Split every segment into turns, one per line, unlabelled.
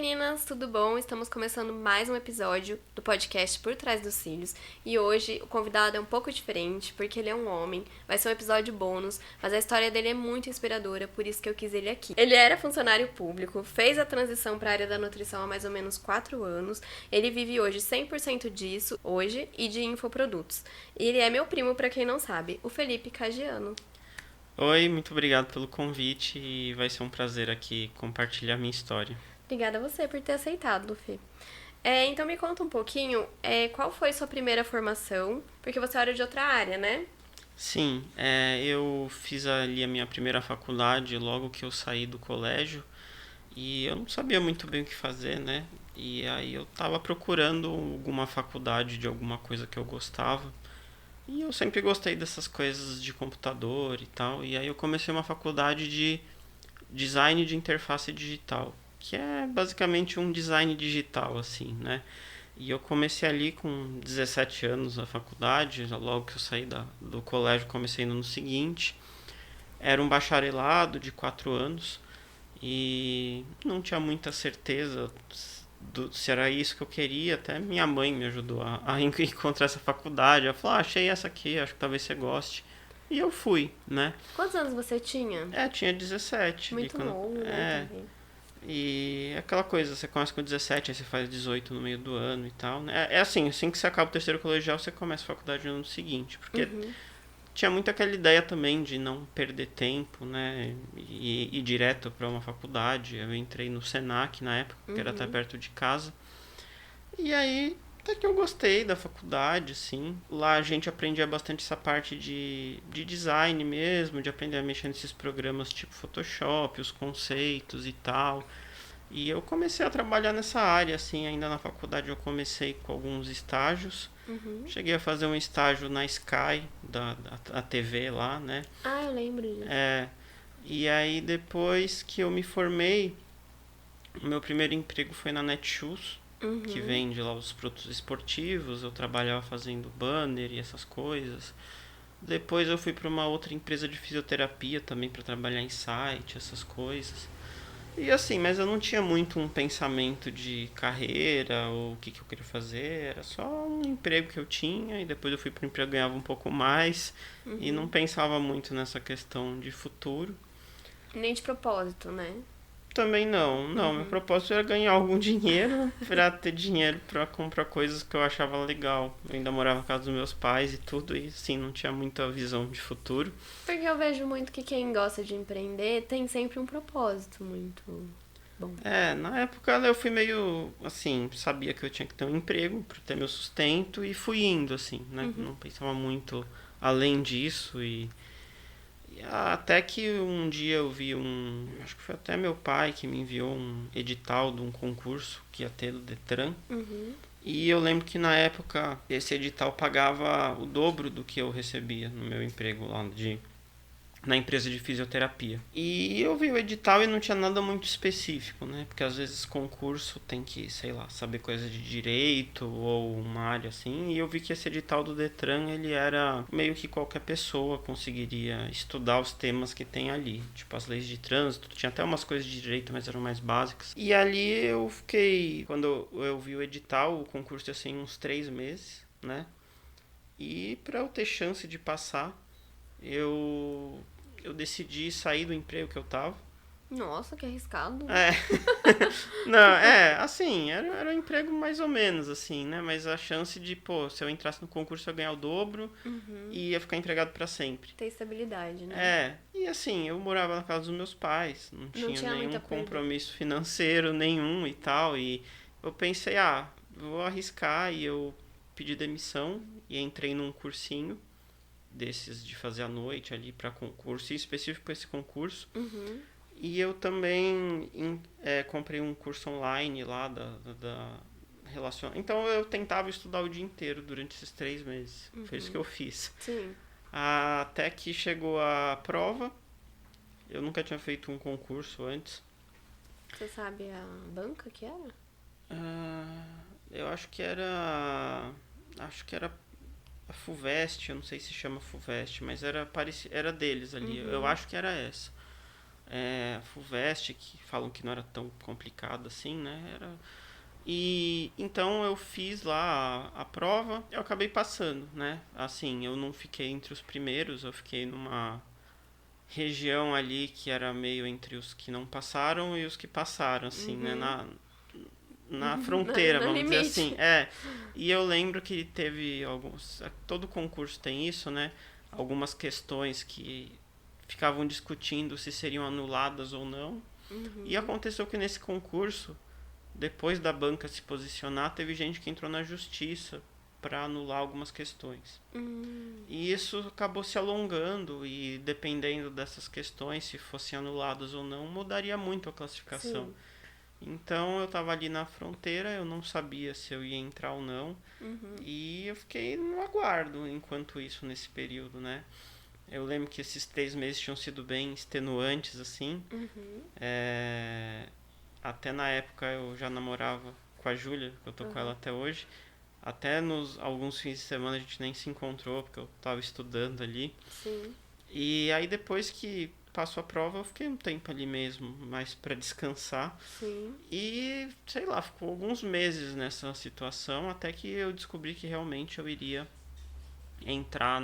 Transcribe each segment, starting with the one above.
meninas, tudo bom? Estamos começando mais um episódio do podcast Por Trás dos Cílios e hoje o convidado é um pouco diferente porque ele é um homem, vai ser um episódio bônus, mas a história dele é muito inspiradora, por isso que eu quis ele aqui. Ele era funcionário público, fez a transição para a área da nutrição há mais ou menos 4 anos, ele vive hoje 100% disso, hoje, e de infoprodutos. E ele é meu primo, para quem não sabe, o Felipe Cagiano.
Oi, muito obrigado pelo convite e vai ser um prazer aqui compartilhar minha história.
Obrigada a você por ter aceitado, Fê. Então me conta um pouquinho, qual foi sua primeira formação? Porque você era de outra área, né?
Sim, eu fiz ali a minha primeira faculdade logo que eu saí do colégio e eu não sabia muito bem o que fazer, né? E aí eu tava procurando alguma faculdade de alguma coisa que eu gostava. E eu sempre gostei dessas coisas de computador e tal. E aí eu comecei uma faculdade de design de interface digital, que é basicamente um design digital, assim, né? E eu comecei ali com 17 anos na faculdade, logo que eu saí do colégio, comecei no ano seguinte. Era um bacharelado de 4 anos e não tinha muita certeza se era isso que eu queria. Até minha mãe me ajudou a encontrar essa faculdade. Ela falou: achei essa aqui, acho que talvez você goste. E eu fui, né?
Quantos anos você tinha?
Tinha 17.
Muito novo, né, também.
E aquela coisa, você começa com 17, aí você faz 18 no meio do ano e tal, né? É assim que você acaba o terceiro colegial, você começa a faculdade no ano seguinte. Porque tinha muito aquela ideia também de não perder tempo, né? E ir direto para uma faculdade. Eu entrei no Senac na época, que era até perto de casa. E aí, até que eu gostei da faculdade, assim. Lá a gente aprendia bastante essa parte de design mesmo, de aprender a mexer nesses programas tipo Photoshop, os conceitos e tal. E eu comecei a trabalhar nessa área, assim, ainda na faculdade eu comecei com alguns estágios. Cheguei a fazer um estágio na Sky, da TV lá, né?
Ah, eu lembro disso.
E aí depois que eu me formei, o meu primeiro emprego foi na Netshoes, que vende lá os produtos esportivos. Eu trabalhava fazendo banner e essas coisas. Depois eu fui para uma outra empresa de fisioterapia também para trabalhar em site, essas coisas. E assim, mas eu não tinha muito um pensamento de carreira ou o que eu queria fazer. Era só um emprego que eu tinha e depois eu fui para o emprego, ganhava um pouco mais e não pensava muito nessa questão de futuro.
Nem de propósito, né?
Também não. Meu propósito era ganhar algum dinheiro pra ter dinheiro pra comprar coisas que eu achava legal. Eu ainda morava na casa dos meus pais e tudo, e sim, não tinha muita visão de futuro.
Porque eu vejo muito que quem gosta de empreender tem sempre um propósito muito bom.
Na época eu fui meio assim, sabia que eu tinha que ter um emprego pra ter meu sustento e fui indo, assim, né? Não pensava muito além disso e até que um dia eu vi acho que foi até meu pai que me enviou um edital de um concurso que ia ter do Detran. E eu lembro que na época esse edital pagava o dobro do que eu recebia no meu emprego lá na empresa de fisioterapia. E eu vi o edital e não tinha nada muito específico, né? Porque às vezes concurso tem que, sei lá, saber coisa de direito ou uma área assim. E eu vi que esse edital do Detran, ele era meio que qualquer pessoa conseguiria estudar os temas que tem ali. Tipo as leis de trânsito, tinha até umas coisas de direito, mas eram mais básicas. E ali eu fiquei, quando eu vi o edital, o concurso ia ser em uns 3 meses, né? E para eu ter chance de passar, eu decidi sair do emprego que eu tava.
Nossa, que arriscado.
Não, assim, era um emprego mais ou menos, assim, né? Mas a chance de, pô, se eu entrasse no concurso eu ia ganhar o dobro e ia ficar empregado pra sempre.
Ter estabilidade, né?
E assim, eu morava na casa dos meus pais, não tinha
tinha
nenhum
muita perda.
compromisso financeiro nenhum e tal. E eu pensei, vou arriscar, e eu pedi demissão e entrei num cursinho desses de fazer à noite ali para concurso, e específico para esse concurso. E eu também comprei um curso online lá da relação. Então eu tentava estudar o dia inteiro durante esses 3 meses. Foi isso que eu fiz.
Sim.
Até que chegou a prova. Eu nunca tinha feito um concurso antes.
Você sabe a banca que era?
Eu acho que era. Acho que era a Fuvest, eu não sei se chama Fuvest, mas era deles ali. Eu acho que era essa. FUVEST, que falam que não era tão complicado assim, né? E então eu fiz lá a prova, eu acabei passando, né? Assim, eu não fiquei entre os primeiros, eu fiquei numa região ali que era meio entre os que não passaram e os que passaram, assim, né? Na fronteira,
No
vamos dizer
limite.
assim. E eu lembro que teve alguns. Todo concurso tem isso, né? Algumas questões que ficavam discutindo se seriam anuladas ou não. E aconteceu que nesse concurso, depois da banca se posicionar, teve gente que entrou na justiça para anular algumas questões. E isso acabou se alongando e dependendo dessas questões, se fossem anuladas ou não, mudaria muito a classificação.
Sim.
Então eu estava ali na fronteira, eu não sabia se eu ia entrar ou não. E eu fiquei no aguardo enquanto isso, nesse período, né? Eu lembro que esses 3 meses tinham sido bem extenuantes, assim. Até na época eu já namorava com a Júlia, que eu tô com ela até hoje. Até nos alguns fins de semana a gente nem se encontrou, porque eu tava estudando ali.
Sim.
E aí depois que passou a prova, eu fiquei um tempo ali mesmo, mais para descansar.
Sim.
E, sei lá, ficou alguns meses nessa situação, até que eu descobri que realmente eu iria entrar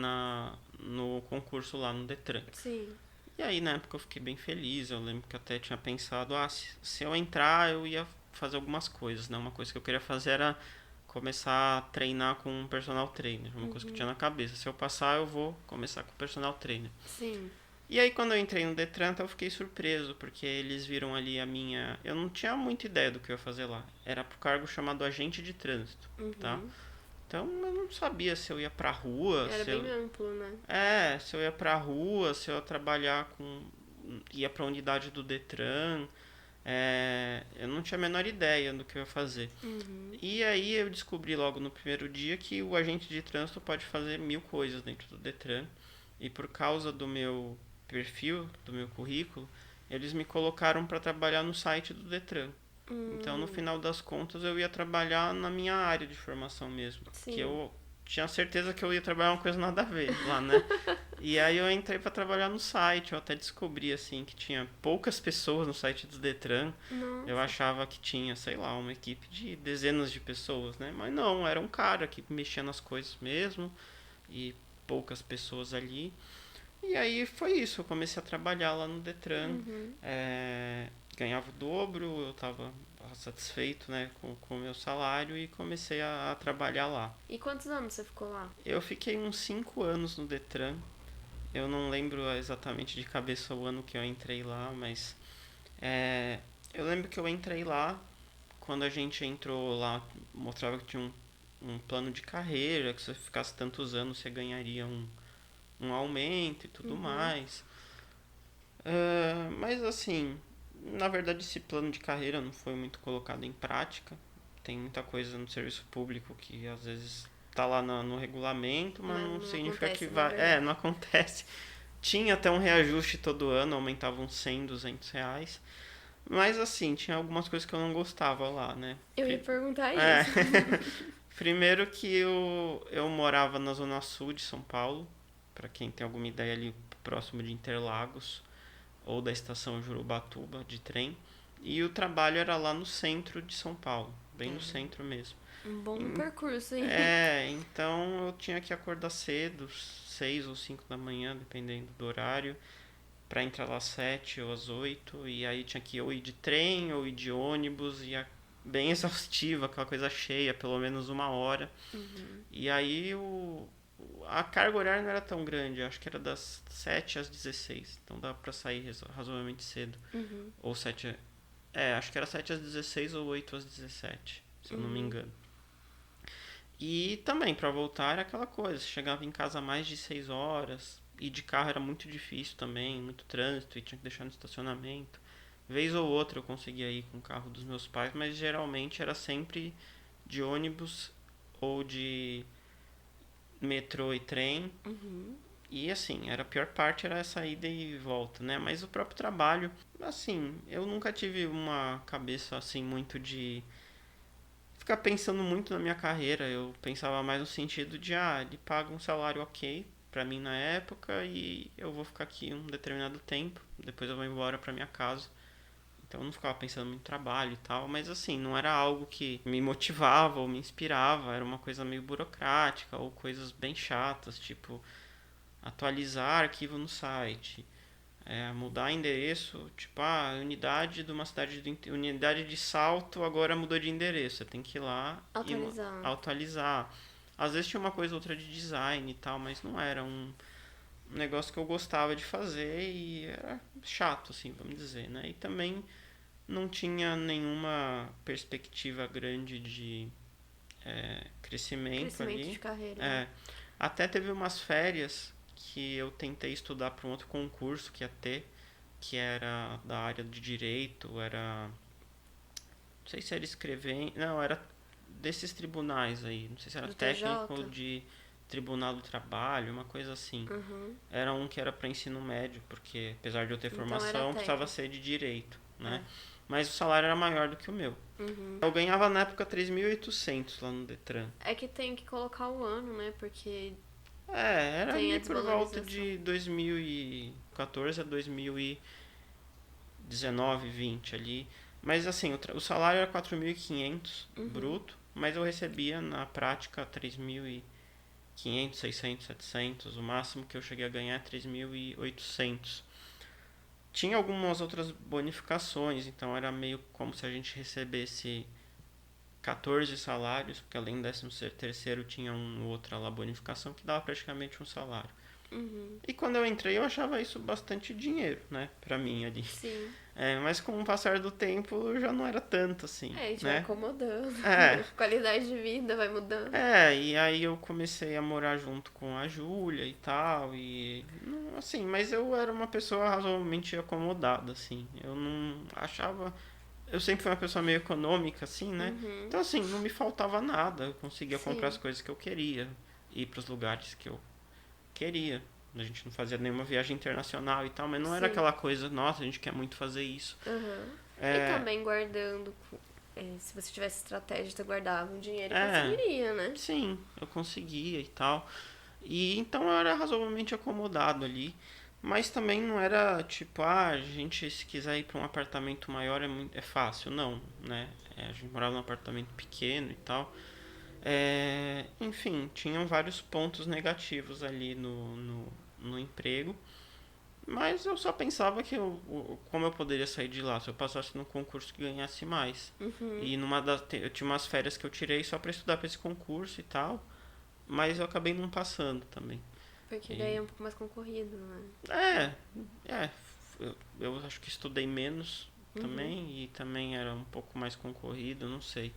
no concurso lá no Detran.
Sim.
E aí na época eu fiquei bem feliz, eu lembro que até tinha pensado, se eu entrar eu ia fazer algumas coisas, né? Uma coisa que eu queria fazer era começar a treinar com um personal trainer, uma coisa que eu tinha na cabeça. Se eu passar, eu vou começar com o personal trainer.
Sim.
E aí quando eu entrei no Detran, eu fiquei surpreso, porque eles viram ali a minha... Eu não tinha muita ideia do que eu ia fazer lá. Era pro cargo chamado agente de trânsito, tá? Então eu não sabia se eu ia pra rua,
Era
se
bem
eu...
amplo, né?
Se eu ia pra rua, se eu ia trabalhar com... ia pra unidade do Detran. Eu não tinha a menor ideia do que eu ia fazer. E aí eu descobri logo no primeiro dia que o agente de trânsito pode fazer 1000 coisas dentro do Detran. E por causa do meu perfil, do meu currículo, eles me colocaram para trabalhar no site do Detran. Então, no final das contas, eu ia trabalhar na minha área de formação mesmo.
Sim.
Que eu tinha certeza que eu ia trabalhar uma coisa nada a ver lá, né? E aí eu entrei para trabalhar no site. Eu até descobri, assim, que tinha poucas pessoas no site do Detran.
Nossa.
Eu achava que tinha, sei lá, uma equipe de dezenas de pessoas, né? Mas não, era um cara que mexia nas coisas mesmo. E poucas pessoas ali. E aí foi isso, eu comecei a trabalhar lá no Detran, ganhava o dobro, eu estava satisfeito, né, com o meu salário e comecei a trabalhar lá.
E quantos anos você ficou lá?
Eu fiquei uns 5 anos no Detran, eu não lembro exatamente de cabeça o ano que eu entrei lá, mas eu lembro que eu entrei lá, quando a gente entrou lá, mostrava que tinha um plano de carreira, que se você ficasse tantos anos você ganharia um aumento e tudo mais. Mas assim, na verdade esse plano de carreira não foi muito colocado em prática. Tem muita coisa no serviço público que às vezes tá lá no regulamento, mas não significa
acontece,
que
na
vai.
verdade.
Não acontece. Tinha até um reajuste todo ano, aumentava uns 100, R$ 200. Mas assim, tinha algumas coisas que eu não gostava lá, né?
Eu ia perguntar
É.
isso.
Primeiro que eu morava na zona sul de São Paulo, para quem tem alguma ideia ali próximo de Interlagos ou da estação Jurubatuba de trem, e o trabalho era lá no centro de São Paulo, bem no centro mesmo.
Um bom percurso, hein?
Então eu tinha que acordar cedo, 6 ou 5 da manhã, dependendo do horário, para entrar lá às 7 ou às 8, e aí tinha que ou ir de trem ou ir de ônibus, e bem exaustiva, aquela coisa cheia, pelo menos 1 hora. E aí a carga horária não era tão grande, acho que era das 7 às 16, então dá pra sair razoavelmente cedo. Ou 7, acho que era 7 às 16 ou 8 às 17, se eu não me engano. E também, pra voltar era aquela coisa, você chegava em casa mais de 6 horas, e de carro era muito difícil também, muito trânsito, e tinha que deixar no estacionamento. Vez ou outra eu conseguia ir com o carro dos meus pais, mas geralmente era sempre de ônibus ou de metrô e trem. E assim, a pior parte era essa ida e volta, né? Mas o próprio trabalho, assim, eu nunca tive uma cabeça assim muito de ficar pensando muito na minha carreira. Eu pensava mais no sentido de, ele paga um salário ok pra mim na época e eu vou ficar aqui um determinado tempo, depois eu vou embora pra minha casa. Então eu não ficava pensando muito em trabalho e tal, mas assim, não era algo que me motivava ou me inspirava, era uma coisa meio burocrática ou coisas bem chatas, tipo atualizar arquivo no site, mudar endereço, tipo, unidade de uma cidade unidade de Salto agora mudou de endereço, você tem que ir lá e
Atualizar.
atualizar. Às vezes tinha uma coisa ou outra de design e tal, mas não era um negócio que eu gostava de fazer e era chato, assim, vamos dizer, né? E também não tinha nenhuma perspectiva grande de crescimento
Crescimento de
ali.
carreira, né?
É, até teve umas férias que eu tentei estudar para um outro concurso que ia ter, que era da área de direito, era. Não sei se era escrever. Não, era desses tribunais aí. Não sei se era
Do
técnico
TJ?
de tribunal do trabalho, uma coisa assim.
Uhum.
Era um que era para ensino médio, porque apesar de eu ter
Então era
formação, precisava
técnico.
ser de direito,
É.
né? Mas o salário era maior do que o meu.
Uhum.
Eu ganhava na época 3.800 lá no Detran.
É que tem que colocar o ano, né? Porque
Era
tem a
ali por volta
desvalorização.
de 2014 a 2019, 20 ali. Mas assim, o salário era 4.500
Uhum.
bruto, mas eu recebia na prática 3.500, 600, 700. O máximo que eu cheguei a ganhar é 3.800. Tinha algumas outras bonificações, então era meio como se a gente recebesse 14 salários, porque além do 13º tinha outra lá bonificação que dava praticamente um salário.
Uhum.
E quando eu entrei eu achava isso bastante dinheiro, né, pra mim ali.
Sim.
Mas com o passar do tempo já não era tanto assim,
É, a gente vai
né?
acomodando.
É,
Qualidade de vida vai mudando.
e aí eu comecei a morar junto com a Júlia e tal, e assim, mas eu era uma pessoa razoavelmente acomodada, assim. Eu não achava. Eu sempre fui uma pessoa meio econômica, assim, né?
Uhum.
Então, assim, não me faltava nada. Eu conseguia comprar as
Sim.
coisas que eu queria, ir para os lugares que eu queria. A gente não fazia nenhuma viagem internacional e tal, mas não era
Sim.
aquela coisa, nossa, a gente quer muito fazer isso.
Uhum. E
É,
também guardando. Se você tivesse estratégia de guardar um dinheiro,
é,
conseguiria, né?
sim, eu conseguia e tal. E então eu era razoavelmente acomodado ali. Mas também não era tipo, a gente se quiser ir para um apartamento maior é fácil, não, né? A gente morava num apartamento pequeno e tal. Enfim, tinham vários pontos negativos ali no emprego. Mas eu só pensava que como eu poderia sair de lá se eu passasse num concurso que ganhasse mais.
Uhum.
E eu tinha umas férias que eu tirei só para estudar para esse concurso e tal. Mas eu acabei não passando também.
Porque daí
E,
é um pouco mais concorrido, né?
é, é, eu acho que estudei menos
Uhum.
também e também era um pouco mais concorrido, não sei.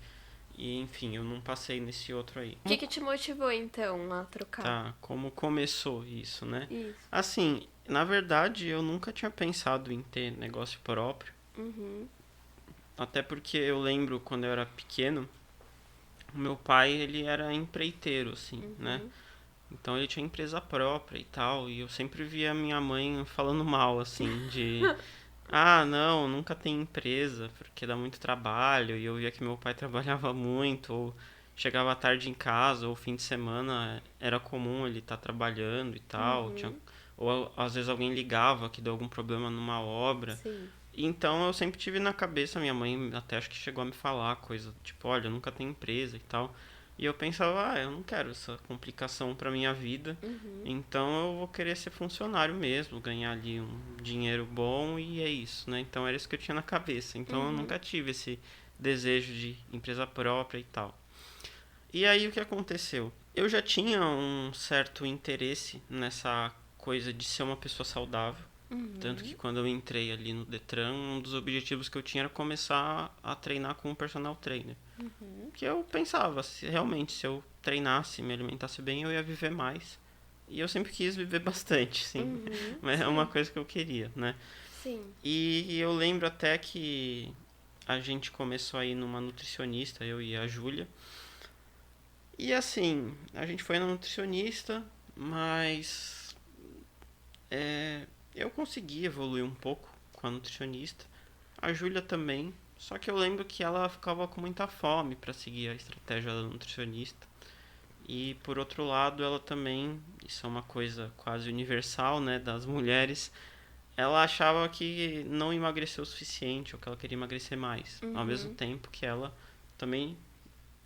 E enfim, eu não passei nesse outro aí.
O que te motivou então a trocar?
Tá, como começou isso, né?
Isso.
Assim, na verdade eu nunca tinha pensado em ter negócio próprio.
Uhum.
Até porque eu lembro quando eu era pequeno, o meu pai ele era empreiteiro, assim, né?
Uhum.
Então ele tinha empresa própria e tal, e eu sempre via minha mãe falando mal, assim, de não, nunca tem empresa, porque dá muito trabalho, e eu via que meu pai trabalhava muito, ou chegava tarde em casa, ou fim de semana era comum ele estar trabalhando e tal,
Uhum.
ou às vezes alguém ligava que deu algum problema numa obra.
Sim.
Então eu sempre tive na cabeça, minha mãe até acho que chegou a me falar coisa, tipo, olha, nunca tem empresa e tal. E eu pensava, eu não quero essa complicação pra minha vida.
Uhum.
Então eu vou querer ser funcionário mesmo, ganhar ali um dinheiro bom e é isso, né? Então era isso que eu tinha na cabeça. Então eu
Uhum.
nunca tive esse desejo de empresa própria e tal. E aí o que aconteceu? Eu já tinha um certo interesse nessa coisa de ser uma pessoa saudável. Tanto que
Uhum.
quando eu entrei ali no Detran, um dos objetivos que eu tinha era começar a treinar com um personal trainer.
Uhum.
Que eu pensava, se eu treinasse, me alimentasse bem, eu ia viver mais. E eu sempre quis viver bastante, sim.
Uhum.
Mas é uma
Sim.
coisa que eu queria, né?
Sim.
E eu lembro até que a gente começou a ir numa nutricionista, eu e a Júlia. E assim, a gente foi na nutricionista, mas eu consegui evoluir um pouco com a nutricionista. A Júlia também. Só que eu lembro que ela ficava com muita fome para seguir a estratégia da nutricionista. E por outro lado, ela também, isso é uma coisa quase universal, né, das mulheres, ela achava que não emagreceu o suficiente, ou que ela queria emagrecer mais, ao mesmo tempo que ela também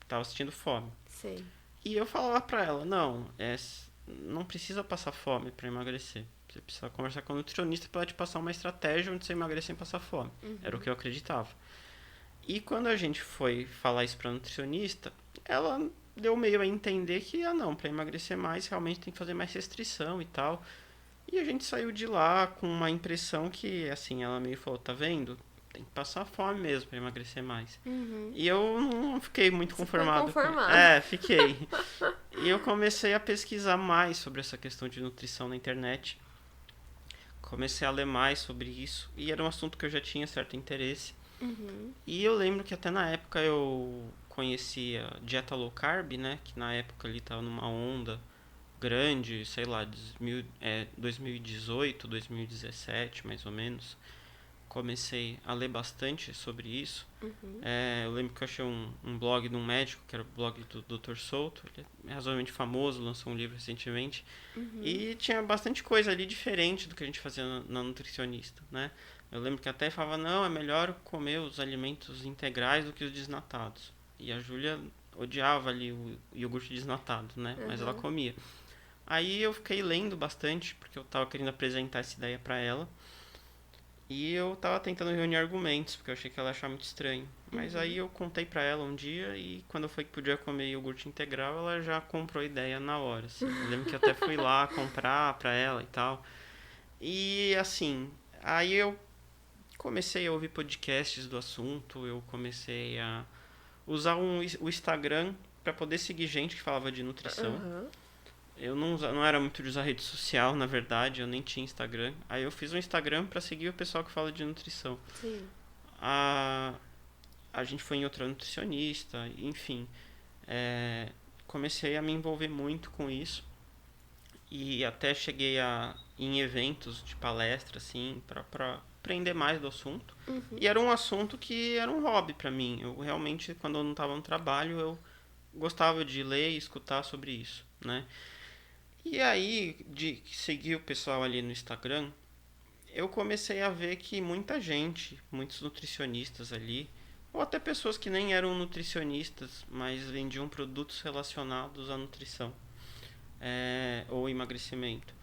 estava sentindo fome.
Sei.
E eu falava pra ela, não, não precisa passar fome para emagrecer. Você precisa conversar com o nutricionista para te passar uma estratégia onde você emagrecer sem passar fome. Era o que eu acreditava. E quando a gente foi falar isso pra nutricionista, ela deu meio a entender que, não, para emagrecer mais, realmente tem que fazer mais restrição e tal. E a gente saiu de lá com uma impressão que, assim, ela meio falou, tá vendo? Tem que passar fome mesmo para emagrecer mais. E eu não fiquei muito conformado. Fiquei. E eu comecei a pesquisar mais sobre essa questão de nutrição na internet. Comecei a ler mais sobre isso. E era um assunto que eu já tinha certo interesse. E eu lembro que até na época eu conhecia dieta low carb, né? Que na época ali tava numa onda grande, sei lá, 2018, 2017, mais ou menos. Comecei a ler bastante sobre isso. Eu lembro que eu achei um blog de um médico, que era o blog do Dr. Souto. Ele é razoavelmente famoso, lançou um livro recentemente. E tinha bastante coisa ali diferente do que a gente fazia na nutricionista, né? Eu lembro que até falava, não, é melhor comer os alimentos integrais do que os desnatados. E a Júlia odiava ali o iogurte desnatado, né? Mas ela comia. Aí eu fiquei lendo bastante, porque eu tava querendo apresentar essa ideia pra ela. E eu tava tentando reunir argumentos, porque eu achei que ela ia achar muito estranho. Mas aí eu contei pra ela um dia, e quando eu falei que podia comer iogurte integral, ela já comprou a ideia na hora, assim. Eu lembro que eu até fui lá comprar pra ela e tal. E assim, aí eu comecei a ouvir podcasts do assunto, eu comecei a usar o Instagram pra poder seguir gente que falava de nutrição. Eu não era muito de usar rede social, na verdade, eu nem tinha Instagram. Aí eu fiz um Instagram pra seguir o pessoal que fala de nutrição.
Sim.
A gente foi em outra nutricionista, enfim. Comecei a me envolver muito com isso. E até cheguei em eventos de palestra, assim, pra aprender mais do assunto. E era um assunto que era um hobby pra mim. Eu realmente, quando eu não estava no trabalho, eu gostava de ler e escutar sobre isso, né? E aí, de seguir o pessoal ali no Instagram, eu comecei a ver que muita gente, muitos nutricionistas ali, ou até pessoas que nem eram nutricionistas, mas vendiam produtos relacionados à nutrição ou emagrecimento.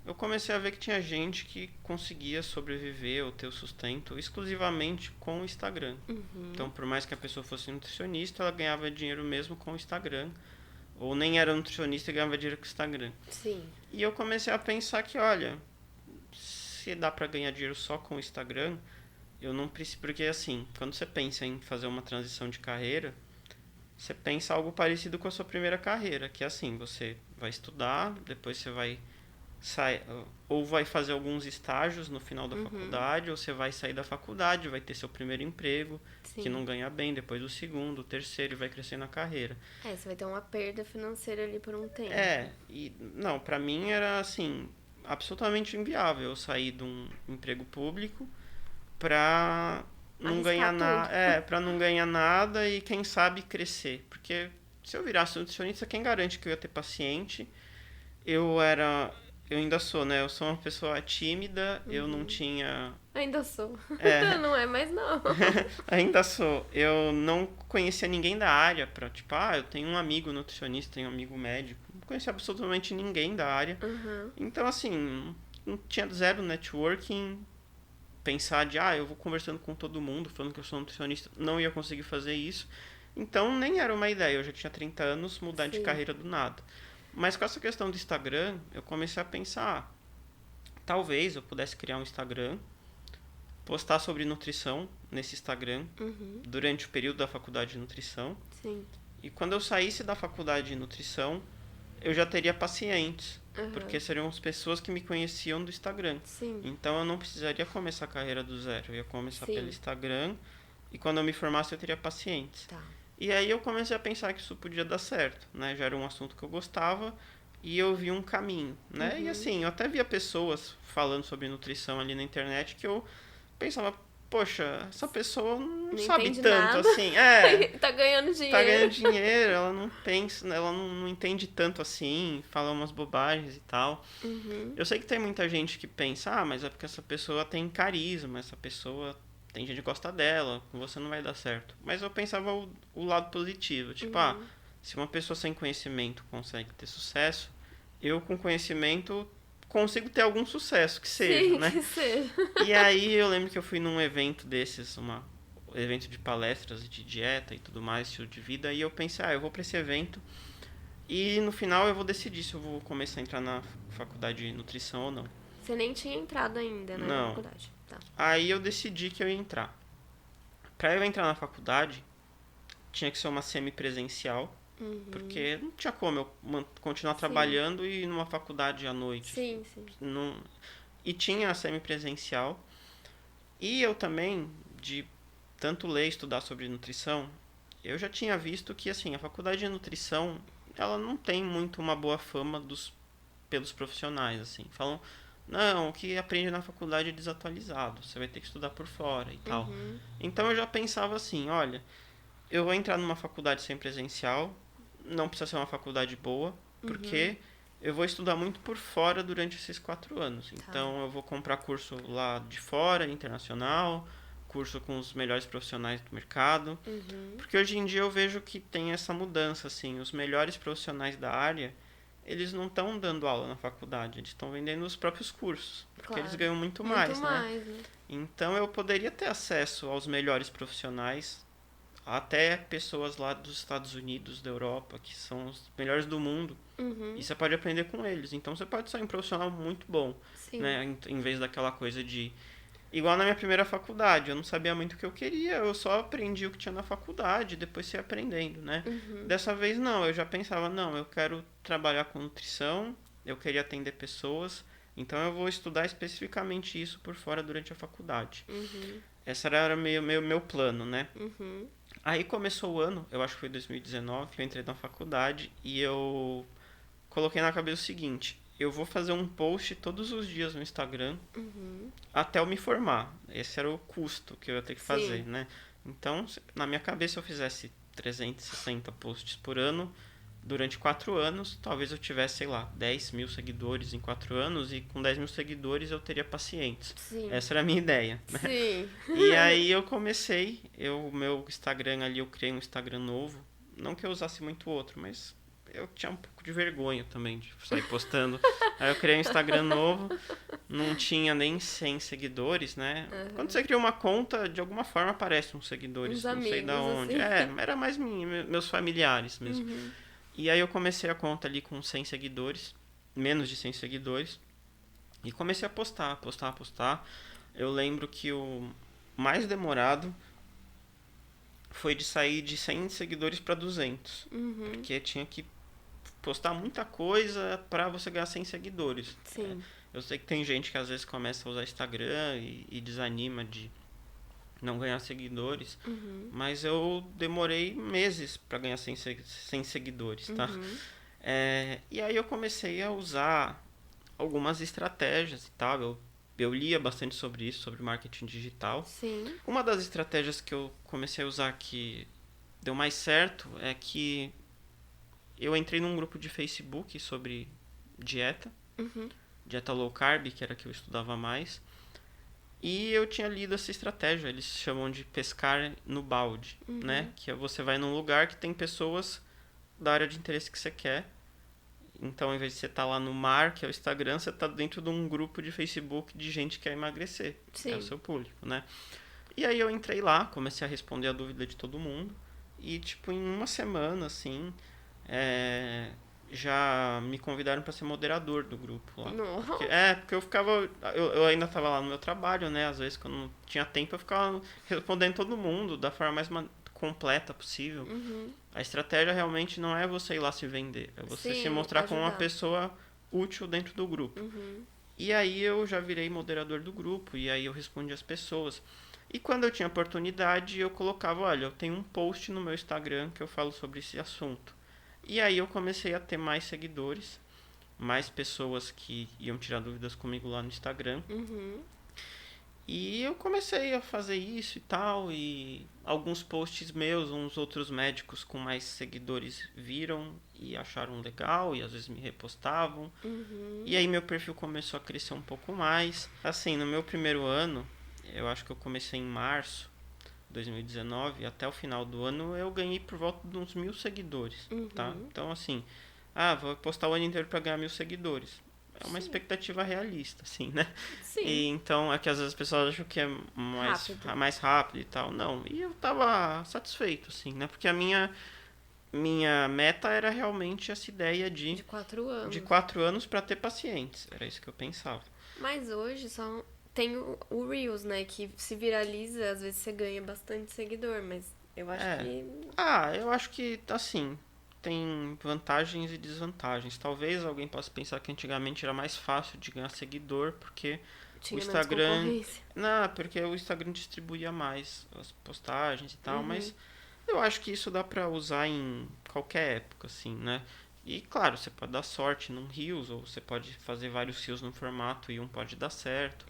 Eu comecei a ver que tinha gente que conseguia sobreviver ou ter o sustento exclusivamente com o Instagram. Então, por mais que a pessoa fosse nutricionista, ela ganhava dinheiro mesmo com o Instagram. Ou nem era nutricionista e ganhava dinheiro com o Instagram.
Sim.
E eu comecei a pensar que, olha, se dá pra ganhar dinheiro só com o Instagram, eu não preciso... Porque, assim, quando você pensa em fazer uma transição de carreira, você pensa algo parecido com a sua primeira carreira, que é assim, você vai estudar, depois você vai ou vai fazer alguns estágios no final da faculdade, ou você vai sair da faculdade, vai ter seu primeiro emprego, que não ganha bem, depois o segundo, o terceiro, e vai crescer na carreira.
Você vai ter uma perda financeira ali por um tempo.
Não, pra mim era assim, absolutamente inviável eu sair de um emprego público pra não ganhar nada, para não ganhar nada e quem sabe crescer, porque se eu virasse nutricionista, quem garante que eu ia ter paciente? Eu ainda sou, né? Eu sou uma pessoa tímida, eu não tinha...
Ainda sou. Não é mais não.
Ainda sou. Eu não conhecia ninguém da área pra, tipo, eu tenho um amigo nutricionista, tenho um amigo médico. Não conhecia absolutamente ninguém da área. Então, assim, não tinha zero networking. Pensar de, eu vou conversando com todo mundo, falando que eu sou nutricionista. Não ia conseguir fazer isso. Então, nem era uma ideia. Eu já tinha 30 anos, mudar de carreira do nada. Mas com essa questão do Instagram, eu comecei a pensar, talvez eu pudesse criar um Instagram, postar sobre nutrição nesse Instagram, durante o período da faculdade de nutrição.
Sim.
E quando eu saísse da faculdade de nutrição, eu já teria pacientes, porque seriam as pessoas que me conheciam do Instagram.
Sim.
Então eu não precisaria começar a carreira do zero, eu ia começar pelo Instagram, e quando eu me formasse eu teria pacientes.
Tá.
E aí eu comecei a pensar que isso podia dar certo, né? Já era um assunto que eu gostava e eu vi um caminho, né? E assim, eu até via pessoas falando sobre nutrição ali na internet que eu pensava, poxa, essa pessoa não sabe
entende
tanto,
nada.
assim.
Tá ganhando dinheiro.
Tá ganhando dinheiro, ela não pensa, ela não entende tanto assim, fala umas bobagens e tal. Eu sei que tem muita gente que pensa, mas é porque essa pessoa tem carisma, essa pessoa tem gente que gosta dela, com você não vai dar certo. Mas eu pensava o lado positivo, tipo, se uma pessoa sem conhecimento consegue ter sucesso, eu com conhecimento consigo ter algum sucesso, que seja,
Sim,
né?
que seja.
E aí eu lembro que eu fui num evento desses, evento de palestras de dieta e tudo mais, estilo de vida, e eu pensei, eu vou pra esse evento e no final eu vou decidir se eu vou começar a entrar na faculdade de nutrição ou não.
Você nem tinha entrado ainda, né, na
Não.
faculdade. Tá.
Aí eu decidi que eu ia entrar. Pra eu entrar na faculdade, tinha que ser uma semipresencial, porque não tinha como eu continuar trabalhando e ir numa faculdade à noite.
Sim, sim.
Não... E tinha a semipresencial. E eu também, de tanto ler e estudar sobre nutrição, eu já tinha visto que assim, a faculdade de nutrição, ela não tem muito uma boa fama pelos profissionais, assim. Falam, não, o que aprende na faculdade é desatualizado, você vai ter que estudar por fora e tal. Então eu já pensava assim, olha, eu vou entrar numa faculdade sem presencial, não precisa ser uma faculdade boa, porque eu vou estudar muito por fora durante esses 4 anos. Então eu vou comprar curso lá de fora, internacional, curso com os melhores profissionais do mercado. Porque hoje em dia eu vejo que tem essa mudança, assim, os melhores profissionais da área, eles não estão dando aula na faculdade, eles estão vendendo os próprios cursos, porque eles ganham muito mais, né? Então eu poderia ter acesso aos melhores profissionais, até pessoas lá dos Estados Unidos, da Europa, que são os melhores do mundo, e você pode aprender com eles. Então você pode ser um profissional muito bom, né? Em vez daquela coisa de... Igual na minha primeira faculdade, eu não sabia muito o que eu queria, eu só aprendi o que tinha na faculdade, depois ia aprendendo, né? Dessa vez não, eu já pensava, não, eu quero trabalhar com nutrição, eu queria atender pessoas, então eu vou estudar especificamente isso por fora durante a faculdade. Esse era meu plano, né? Aí começou o ano, eu acho que foi 2019, que eu entrei na faculdade e eu coloquei na cabeça o seguinte, eu vou fazer um post todos os dias no Instagram até eu me formar. Esse era o custo que eu ia ter que fazer, né? Então, na minha cabeça, se eu fizesse 360 posts por ano, durante 4 anos, talvez eu tivesse, sei lá, 10 mil seguidores em 4 anos e com 10 mil seguidores eu teria pacientes. Essa era a minha ideia, né? E aí eu comecei, meu Instagram ali, eu criei um Instagram novo. Não que eu usasse muito outro, mas eu tinha um pouco de vergonha também de sair postando. Aí eu criei um Instagram novo, não tinha nem 100 seguidores, né? Quando você cria uma conta, de alguma forma aparecem uns seguidores,
Uns
não
amigos,
sei da onde.
assim.
Era mais meus familiares mesmo. E aí eu comecei a conta ali com 100 seguidores, menos de 100 seguidores, e comecei a postar. Eu lembro que o mais demorado foi de sair de 100 seguidores para 200, porque tinha que postar muita coisa para você ganhar 100 seguidores. Eu sei que tem gente que às vezes começa a usar Instagram e desanima de não ganhar seguidores, mas eu demorei meses para ganhar 100 seguidores, tá? E aí eu comecei a usar algumas estratégias e tal, eu lia bastante sobre isso, sobre marketing digital. Uma das estratégias que eu comecei a usar que deu mais certo é que eu entrei num grupo de Facebook sobre dieta, dieta low carb, que era a que eu estudava mais, e eu tinha lido essa estratégia, eles chamam de pescar no balde, né? Que é você vai num lugar que tem pessoas da área de interesse que você quer. Então, ao invés de você estar lá no mar, que é o Instagram, você está dentro de um grupo de Facebook de gente que quer emagrecer. É o seu público, né? E aí eu entrei lá, comecei a responder a dúvida de todo mundo. E, tipo, em uma semana, assim, já me convidaram para ser moderador do grupo lá. Porque eu ficava... Eu ainda estava lá no meu trabalho, né? Às vezes, quando não tinha tempo, eu ficava respondendo todo mundo da forma mais completa possível. A estratégia realmente não é você ir lá se vender, é você se mostrar como uma pessoa útil dentro do grupo. E aí eu já virei moderador do grupo, e aí eu respondi as pessoas. E quando eu tinha oportunidade, eu colocava, olha, eu tenho um post no meu Instagram que eu falo sobre esse assunto. E aí eu comecei a ter mais seguidores, mais pessoas que iam tirar dúvidas comigo lá no Instagram. E eu comecei a fazer isso e tal, e alguns posts meus, uns outros médicos com mais seguidores viram e acharam legal, e às vezes me repostavam. E aí meu perfil começou a crescer um pouco mais. Assim, no meu primeiro ano, eu acho que eu comecei em março de 2019, até o final do ano eu ganhei por volta de uns 1.000 seguidores, tá? Então assim, vou postar o ano inteiro para ganhar 1.000 seguidores. É uma
Sim.
expectativa realista, assim, né?
Sim.
E então é que às vezes as pessoas acham que é
Rápido.
mais rápido e tal. Não, e eu tava satisfeito, assim, né? Porque a minha meta era realmente essa ideia
De 4
de
anos.
4 anos para ter pacientes. Era isso que eu pensava.
Mas hoje só tem o Reels, né? Que se viraliza, às vezes você ganha bastante seguidor, mas eu acho
É.
que
Eu acho que, assim, tem vantagens e desvantagens. Talvez alguém possa pensar que antigamente era mais fácil de ganhar seguidor, porque o
tinha menos
Instagram.
concorrência.
Não, porque o Instagram distribuía mais as postagens e tal, mas eu acho que isso dá pra usar em qualquer época, assim, né? E claro, você pode dar sorte num Reels, ou você pode fazer vários Reels no formato e um pode dar certo.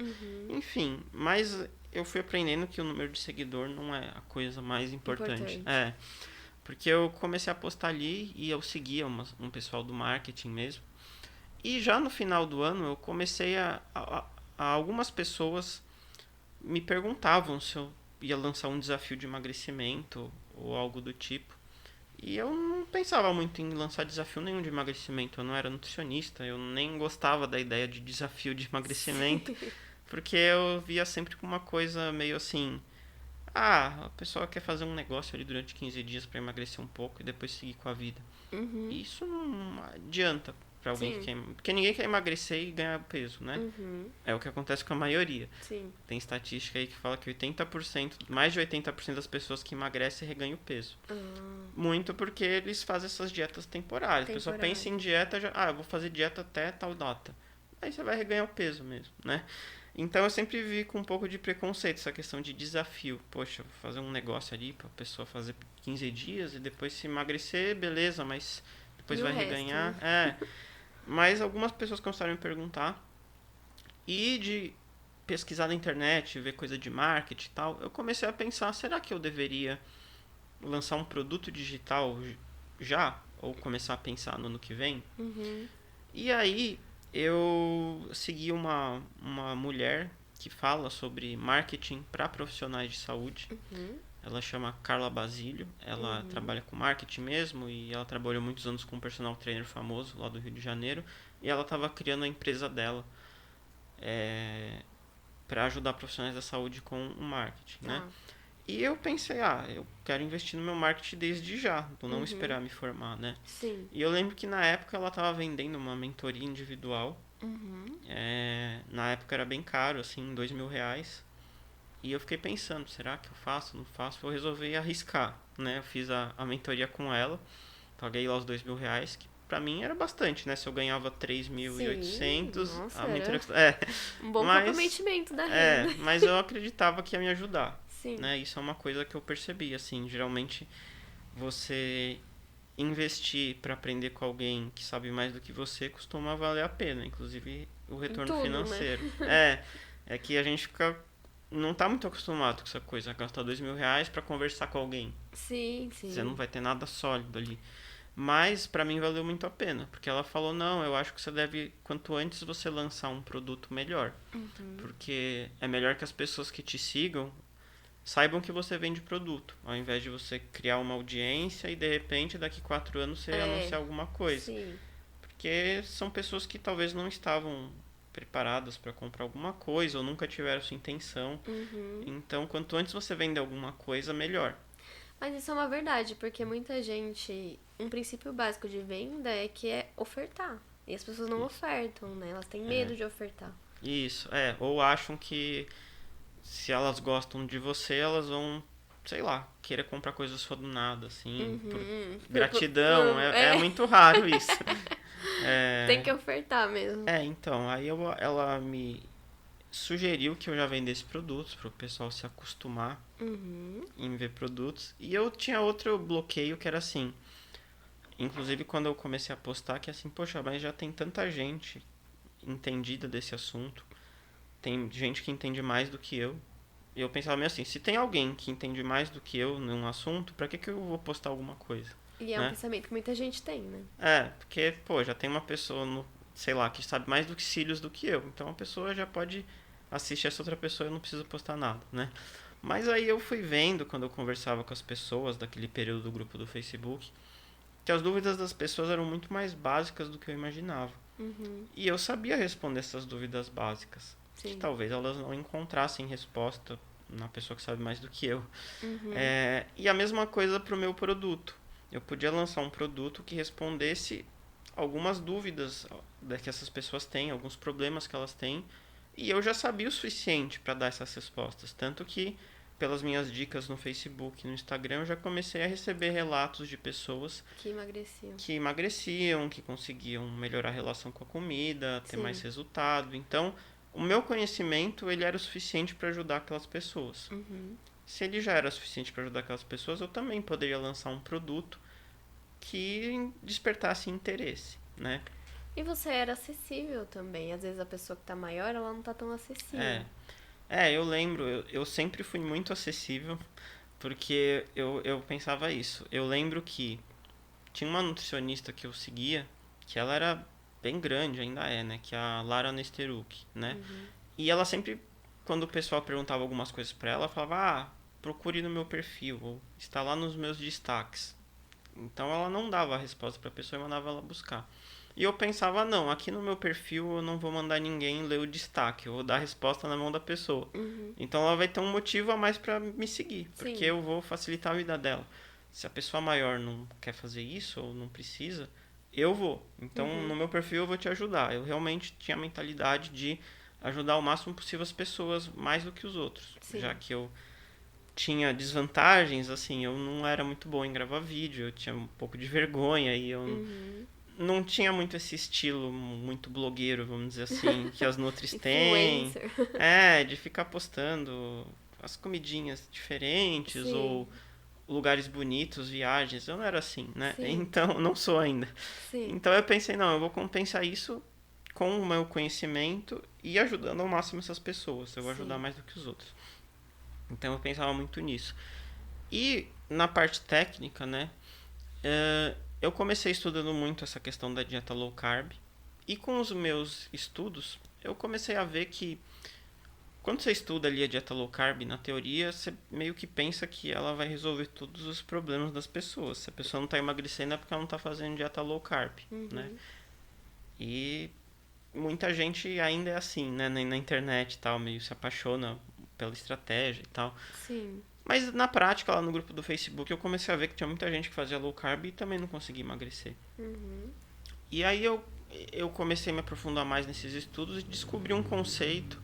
Enfim, mas eu fui aprendendo que o número de seguidor não é a coisa mais importante.
Importante.
Porque eu comecei a postar ali e eu seguia um pessoal do marketing mesmo. E já no final do ano eu comecei a algumas pessoas me perguntavam se eu ia lançar um desafio de emagrecimento ou algo do tipo. E eu não pensava muito em lançar desafio nenhum de emagrecimento. Eu não era nutricionista, eu nem gostava da ideia de desafio de emagrecimento,
Sim.
porque eu via sempre como uma coisa meio assim: a pessoa quer fazer um negócio ali durante 15 dias para emagrecer um pouco e depois seguir com a vida. E isso não adianta para alguém que
Sim.
quer. Porque ninguém quer emagrecer e ganhar peso, né? É o que acontece com a maioria.
Sim.
Tem estatística aí que fala que 80%, mais de 80% das pessoas que emagrecem reganham peso. Muito porque eles fazem essas dietas temporárias. A pessoa pensa em
Temporárias.
dieta, eu vou fazer dieta até tal data. Aí você vai reganhar o peso mesmo, né? Então eu sempre vi com um pouco de preconceito essa questão de desafio. Poxa, vou fazer um negócio ali pra pessoa fazer 15 dias e depois se emagrecer, beleza, mas depois
E o
vai
resto,
reganhar.
né?
Mas algumas pessoas começaram a me perguntar. E de pesquisar na internet, ver coisa de marketing e tal, eu comecei a pensar, será que eu deveria lançar um produto digital já? Ou começar a pensar no ano que vem? E aí eu segui uma mulher que fala sobre marketing para profissionais de saúde. Ela chama Carla Basílio. Ela trabalha com marketing mesmo e ela trabalhou muitos anos com um personal trainer famoso lá do Rio de Janeiro. E ela estava criando a empresa dela para ajudar profissionais da saúde com o marketing, né?
Tá.
E eu pensei, eu quero investir no meu marketing desde já, vou não esperar me formar, né?
Sim.
E eu lembro que na época ela estava vendendo uma mentoria individual. Na época era bem caro, assim, R$ 2.000. E eu fiquei pensando, será que eu faço, não faço? Eu resolvi arriscar, né? Eu fiz a mentoria com ela, paguei lá os R$ 2.000, que pra mim era bastante, né? Se eu ganhava três mil e
Sim.
oitocentos
Nossa,
a mentoria...
era um bom
mas
comprometimento da renda.
mas eu acreditava que ia me ajudar,
Sim.
né? Isso é uma coisa que eu percebi, assim, geralmente você investir para aprender com alguém que sabe mais do que você costuma valer a pena, inclusive o
Em
retorno
tudo, né?
financeiro. É que a gente não tá muito acostumado com essa coisa, gastar R$ 2.000 para conversar com alguém.
Sim,
Você não
sim.
vai ter nada sólido ali. Mas para mim valeu muito a pena, porque ela falou: "Não, eu acho que você deve quanto antes você lançar um produto melhor, porque é melhor que as pessoas que te sigam saibam que você vende produto, ao invés de você criar uma audiência e de repente daqui 4 anos você
É.
anunciar alguma coisa,
Sim.
porque são pessoas que talvez não estavam preparadas para comprar alguma coisa ou nunca tiveram essa intenção. Então, quanto antes você vender alguma coisa, melhor."
Mas isso é uma verdade, porque muita gente. Um princípio básico de venda é que é ofertar. E as pessoas não ofertam, né? Elas têm medo de ofertar.
Isso, ou acham que se elas gostam de você, elas vão, sei lá, querer comprar coisas só do nada, assim, por gratidão. É
É,
muito raro isso.
tem que ofertar mesmo.
Então, aí ela me sugeriu que eu já vendesse produtos para o pessoal se acostumar em ver produtos. E eu tinha outro bloqueio que era assim, inclusive quando eu comecei a postar, que é assim, poxa, mas já tem tanta gente entendida desse assunto. tem gente que entende mais do que eu. E eu pensava meio assim, se tem alguém que entende mais do que eu num assunto, pra que eu vou postar alguma coisa?
E é um
Né?
pensamento que muita gente tem, né?
Porque, pô, já tem uma pessoa, sei lá, que sabe mais do que cílios do que eu. Então a pessoa já pode assistir essa outra pessoa e eu não preciso postar nada, né? Mas aí eu fui vendo, quando eu conversava com as pessoas daquele período do grupo do Facebook, que as dúvidas das pessoas eram muito mais básicas do que eu imaginava.
Uhum.
E eu sabia responder essas dúvidas básicas, que
Sim.
talvez elas não encontrassem resposta na pessoa que sabe mais do que eu.
Uhum.
E a mesma coisa para o meu produto. Eu podia lançar um produto que respondesse algumas dúvidas que essas pessoas têm, alguns problemas que elas têm, e eu já sabia o suficiente para dar essas respostas. Tanto que, pelas minhas dicas no Facebook e no Instagram, eu já comecei a receber relatos de pessoas
Que emagreciam.
que emagreciam, que conseguiam melhorar a relação com a comida, ter
Sim.
mais resultado. Então, o meu conhecimento ele era o suficiente para ajudar aquelas pessoas.
Uhum.
Se ele já era suficiente para ajudar aquelas pessoas, eu também poderia lançar um produto que despertasse interesse, né?
E você era acessível também. Às vezes a pessoa que tá maior, ela não tá tão acessível.
Eu lembro, eu sempre fui muito acessível, porque eu pensava isso. Eu lembro que tinha uma nutricionista que eu seguia, que ela era bem grande, ainda é, né? Que é a Lara Nesteruk, né?
Uhum.
E ela sempre, quando o pessoal perguntava algumas coisas pra ela, falava, procure no meu perfil, ou está lá nos meus destaques. Então ela não dava a resposta pra pessoa e mandava ela buscar. E eu pensava, não, aqui no meu perfil eu não vou mandar ninguém ler o destaque, eu vou dar a resposta na mão da pessoa.
Uhum.
Então ela vai ter um motivo a mais pra me seguir, porque
Sim.
eu vou facilitar a vida dela. Se a pessoa maior não quer fazer isso ou não precisa, eu vou. Então no meu perfil eu vou te ajudar. Eu realmente tinha a mentalidade de ajudar o máximo possível as pessoas mais do que os outros,
Sim.
já que eu tinha desvantagens, assim, eu não era muito bom em gravar vídeo, eu tinha um pouco de vergonha e eu
Uhum.
não tinha muito esse estilo muito blogueiro, vamos dizer assim, que as nutris têm.
Influencer.
De ficar postando as comidinhas diferentes
Sim.
ou lugares bonitos, viagens. Eu não era assim, né?
Sim.
Então, não sou ainda.
Sim.
Então eu pensei, não, eu vou compensar isso com o meu conhecimento e ajudando ao máximo essas pessoas. Eu vou ajudar
Sim.
mais do que os outros. Então eu pensava muito nisso. E na parte técnica, né? Eu comecei estudando muito essa questão da dieta low carb. E com os meus estudos, eu comecei a ver que quando você estuda ali a dieta low carb, na teoria, você meio que pensa que ela vai resolver todos os problemas das pessoas. Se a pessoa não está emagrecendo é porque ela não está fazendo dieta low carb, né? E muita gente ainda é assim, né? Na internet e tal, meio se apaixona pela estratégia e tal.
Sim.
Mas na prática, lá no grupo do Facebook, eu comecei a ver que tinha muita gente que fazia low carb e também não conseguia emagrecer.
Uhum.
E aí eu comecei a me aprofundar mais nesses estudos e descobri um conceito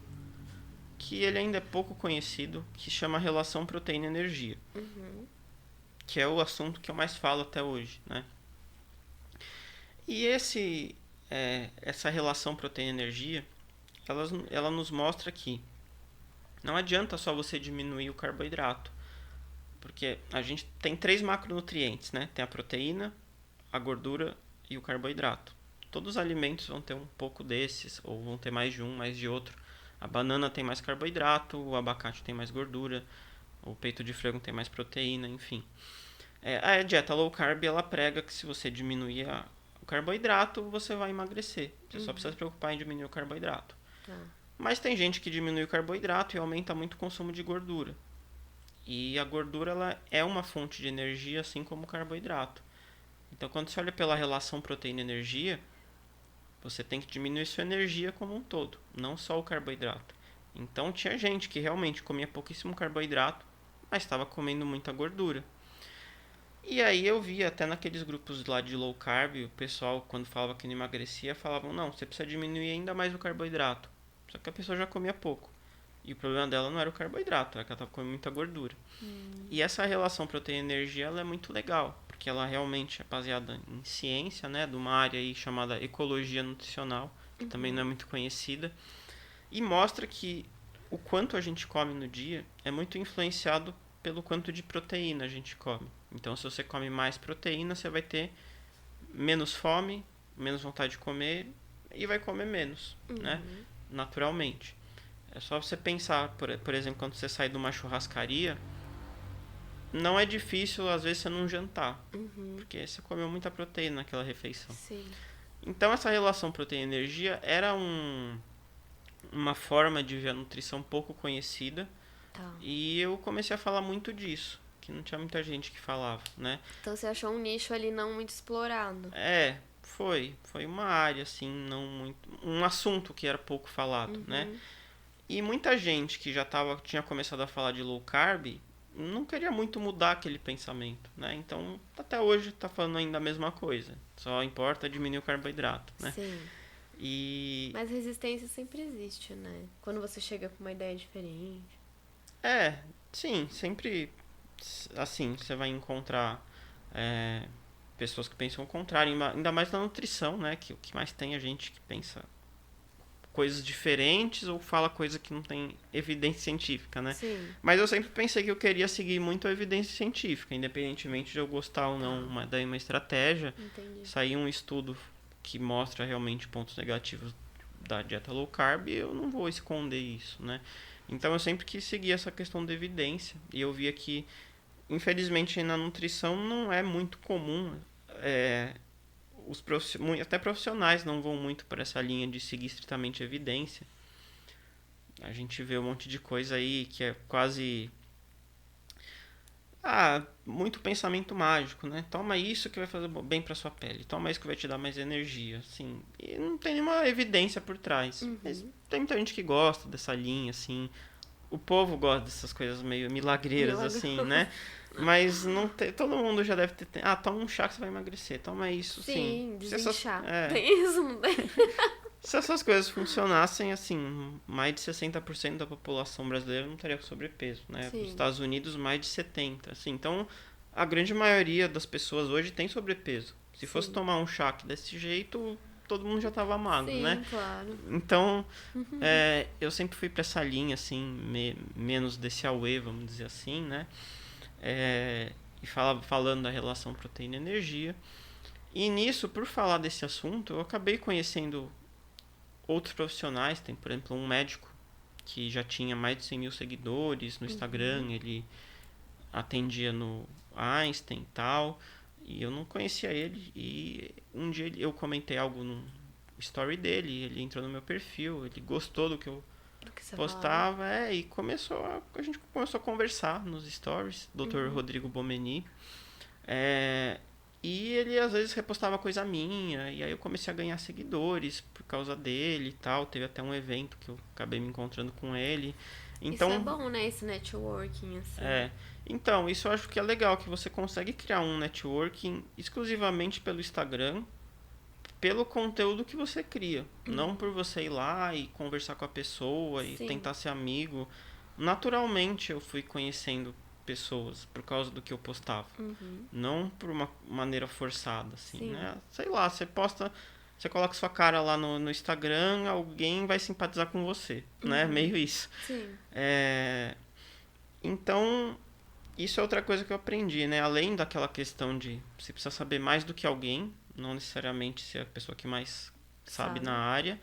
que ele ainda é pouco conhecido, que chama relação proteína-energia.
Uhum.
Que é o assunto que eu mais falo até hoje, né? E essa relação proteína-energia, ela nos mostra que não adianta só você diminuir o carboidrato, porque a gente tem 3 macronutrientes, né? Tem a proteína, a gordura e o carboidrato. Todos os alimentos vão ter um pouco desses, ou vão ter mais de um, mais de outro. A banana tem mais carboidrato, o abacate tem mais gordura, o peito de frango tem mais proteína, enfim. A dieta low carb, ela prega que se você diminuir o carboidrato, você vai emagrecer. Você só precisa se preocupar em diminuir o carboidrato.
Tá.
Mas tem gente que diminui o carboidrato e aumenta muito o consumo de gordura. E a gordura ela é uma fonte de energia, assim como o carboidrato. Então, quando você olha pela relação proteína-energia, você tem que diminuir sua energia como um todo, não só o carboidrato. Então, tinha gente que realmente comia pouquíssimo carboidrato, mas estava comendo muita gordura. E aí eu vi até naqueles grupos lá de low carb, o pessoal quando falava que não emagrecia, falavam, não, você precisa diminuir ainda mais o carboidrato. Só que a pessoa já comia pouco. E o problema dela não era o carboidrato, era que ela estava comendo muita gordura. E essa relação proteína-energia ela é muito legal, porque ela realmente é baseada em ciência, né, de uma área aí chamada ecologia nutricional, que também não é muito conhecida, e mostra que o quanto a gente come no dia é muito influenciado pelo quanto de proteína a gente come. Então, se você come mais proteína, você vai ter menos fome, menos vontade de comer e vai comer menos, né? Naturalmente. É só você pensar, por exemplo, quando você sai de uma churrascaria, não é difícil, às vezes, você não jantar.
Uhum.
Porque você comeu muita proteína naquela refeição.
Sim.
Então, essa relação proteína-energia era uma forma de ver a nutrição pouco conhecida.
Tá.
E eu comecei a falar muito disso. Que não tinha muita gente que falava, né?
Então você achou um nicho ali não muito explorado.
Foi uma área, assim, não muito... Um assunto que era pouco falado, né?
Uhum.
E muita gente que tinha começado a falar de low carb não queria muito mudar aquele pensamento, né? Então, até hoje tá falando ainda a mesma coisa. Só importa diminuir o carboidrato, né?
Sim.
E
Mas resistência sempre existe, né? Quando você chega com uma ideia diferente.
sim, sempre assim, você vai encontrar é, pessoas que pensam o contrário, ainda mais na nutrição, né? Que o que mais tem é gente que pensa coisas diferentes ou fala coisa que não tem evidência científica, né?
Sim.
Mas eu sempre pensei que eu queria seguir muito a evidência científica, independentemente de eu gostar ou não daí uma estratégia.
Entendi.
Sair um estudo que mostra realmente pontos negativos da dieta low carb, eu não vou esconder isso, né? Então eu sempre quis seguir essa questão da evidência e eu via que, infelizmente, na nutrição não é muito comum até profissionais não vão muito para essa linha de seguir estritamente a evidência. A gente vê um monte de coisa aí que é quase muito pensamento mágico, né? Toma isso que vai fazer bem para sua pele, toma isso que vai te dar mais energia, assim. E não tem nenhuma evidência por trás. Mas tem muita gente que gosta dessa linha, assim. O povo gosta dessas coisas meio milagreiras, assim, né? Mas não tem, todo mundo já deve ter. Toma um chá que você vai emagrecer. Toma isso,
Sim, desinchar.
É,
Tem isso, não tem?
se essas coisas funcionassem, assim, mais de 60% da população brasileira não estaria com sobrepeso, né?
Sim.
Nos Estados Unidos, mais de 70%. Assim, então, a grande maioria das pessoas hoje tem sobrepeso. Se fosse tomar um chá desse jeito, todo mundo já estava magro,
Sim,
né?
claro.
Então, eu sempre fui para essa linha, assim, menos desse away, vamos dizer assim, né? E falando da relação proteína-energia. E nisso, por falar desse assunto, eu acabei conhecendo outros profissionais. Tem, por exemplo, um médico que já tinha mais de 100 mil seguidores no Instagram. Ele atendia no Einstein e tal. E eu não conhecia ele. E um dia eu comentei algo no story dele. Ele entrou no meu perfil. Ele gostou do que eu
Do que você
postava. E a gente começou a conversar nos stories. Dr. Rodrigo Bomeni. E ele às vezes repostava coisa minha, e aí eu comecei a ganhar seguidores por causa dele e tal. Teve até um evento que eu acabei me encontrando com ele. Então,
isso é bom, né? Esse networking, assim.
Então, isso eu acho que é legal, que você consegue criar um networking exclusivamente pelo Instagram, pelo conteúdo que você cria. Não por você ir lá e conversar com a pessoa e
Sim.
tentar ser amigo. Naturalmente eu fui conhecendo pessoas por causa do que eu postava. Não por uma maneira forçada, assim,
Sim.
né? Sei lá, você coloca sua cara lá no Instagram, alguém vai simpatizar com você, né? Meio isso.
Sim.
Então, isso é outra coisa que eu aprendi, né? Além daquela questão de você precisa saber mais do que alguém, não necessariamente ser a pessoa que mais sabe na área.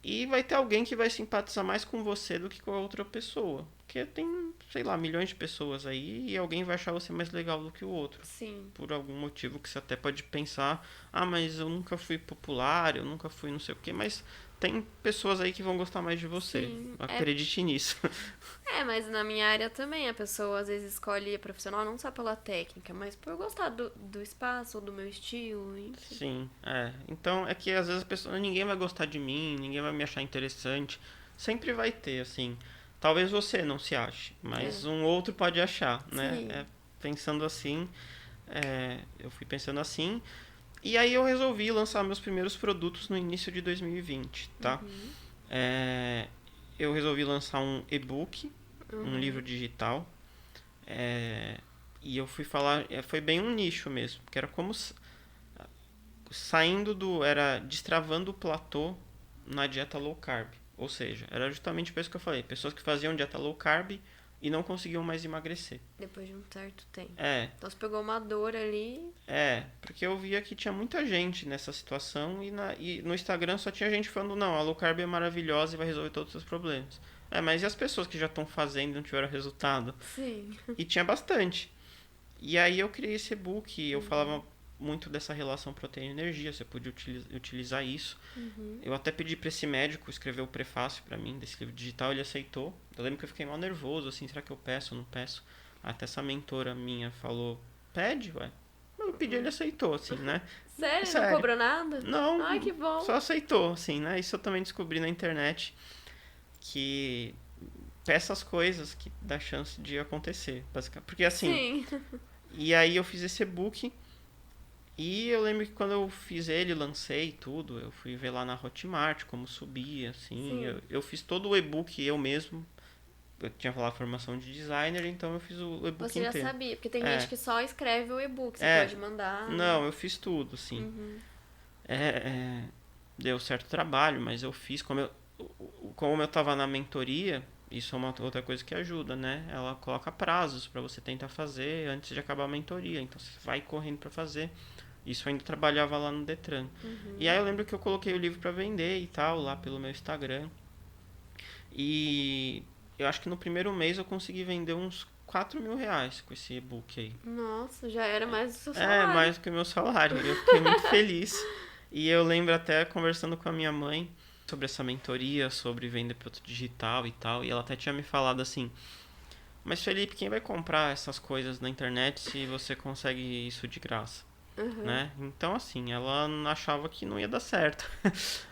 E vai ter alguém que vai simpatizar mais com você do que com a outra pessoa. Porque tem, sei lá, milhões de pessoas aí e alguém vai achar você mais legal do que o outro.
Sim.
Por algum motivo que você até pode pensar, mas eu nunca fui popular, eu nunca fui não sei o quê, mas tem pessoas aí que vão gostar mais de você.
Sim,
Acredite nisso.
Mas na minha área também, a pessoa às vezes escolhe a profissional não só pela técnica, mas por gostar do espaço, do meu estilo, enfim.
Sim, Então é que às vezes a pessoa, ninguém vai gostar de mim, ninguém vai me achar interessante. Sempre vai ter, assim. Talvez você não se ache, mas um outro pode achar, né?
Sim.
Pensando assim, eu fui pensando assim. E aí eu resolvi lançar meus primeiros produtos no início de 2020, tá? Eu resolvi lançar um e-book, um livro digital. E eu fui falar, foi bem um nicho mesmo, porque era como era destravando o platô na dieta low carb. Ou seja, era justamente por isso que eu falei, pessoas que faziam dieta low carb e não conseguiam mais emagrecer.
Depois de um certo tempo.
Então
você pegou uma dor ali.
Porque eu via que tinha muita gente nessa situação e no Instagram só tinha gente falando, não, a low carb é maravilhosa e vai resolver todos os seus problemas. Mas e as pessoas que já estão fazendo e não tiveram resultado?
Sim.
E tinha bastante. E aí eu criei esse e-book e eu falava muito dessa relação proteína-energia, você podia utilizar isso. Eu até pedi para esse médico escrever o prefácio para mim desse livro digital, ele aceitou. Eu lembro que eu fiquei mal nervoso, assim, será que eu peço ou não peço? Até essa mentora minha falou, pede, ué. Eu pedi, ele aceitou, assim, né?
Sério?
Sério.
Não cobrou nada?
Não.
Ai, que bom.
Só aceitou, assim, né? Isso eu também descobri na internet, que peça as coisas que dá chance de acontecer, basicamente. Porque assim...
Sim.
E aí eu fiz esse e-book e eu lembro que quando eu fiz ele, lancei tudo, eu fui ver lá na Hotmart como subia, assim. Eu fiz todo o e-book eu mesmo. Eu tinha lá a formação de designer, então eu fiz o e-book inteiro.
Você já sabia, porque tem gente que só escreve o e-book, você pode mandar.
Não, eu fiz tudo, assim. Deu certo trabalho, mas eu fiz, como eu tava na mentoria, isso é uma outra coisa que ajuda, né? Ela coloca prazos para você tentar fazer antes de acabar a mentoria, então você vai correndo para fazer. Isso eu ainda trabalhava lá no Detran. E aí eu lembro que eu coloquei o livro para vender e tal, lá pelo meu Instagram. E eu acho que no primeiro mês eu consegui vender uns 4 mil reais com esse e-book aí.
Nossa, já era mais do seu salário.
Mais do que o meu salário. Eu fiquei muito feliz. E eu lembro até conversando com a minha mãe sobre essa mentoria, sobre vender produto digital e tal. E ela até tinha me falado assim, mas Felipe, quem vai comprar essas coisas na internet se você consegue isso de graça? Né? Então, assim, ela achava que não ia dar certo.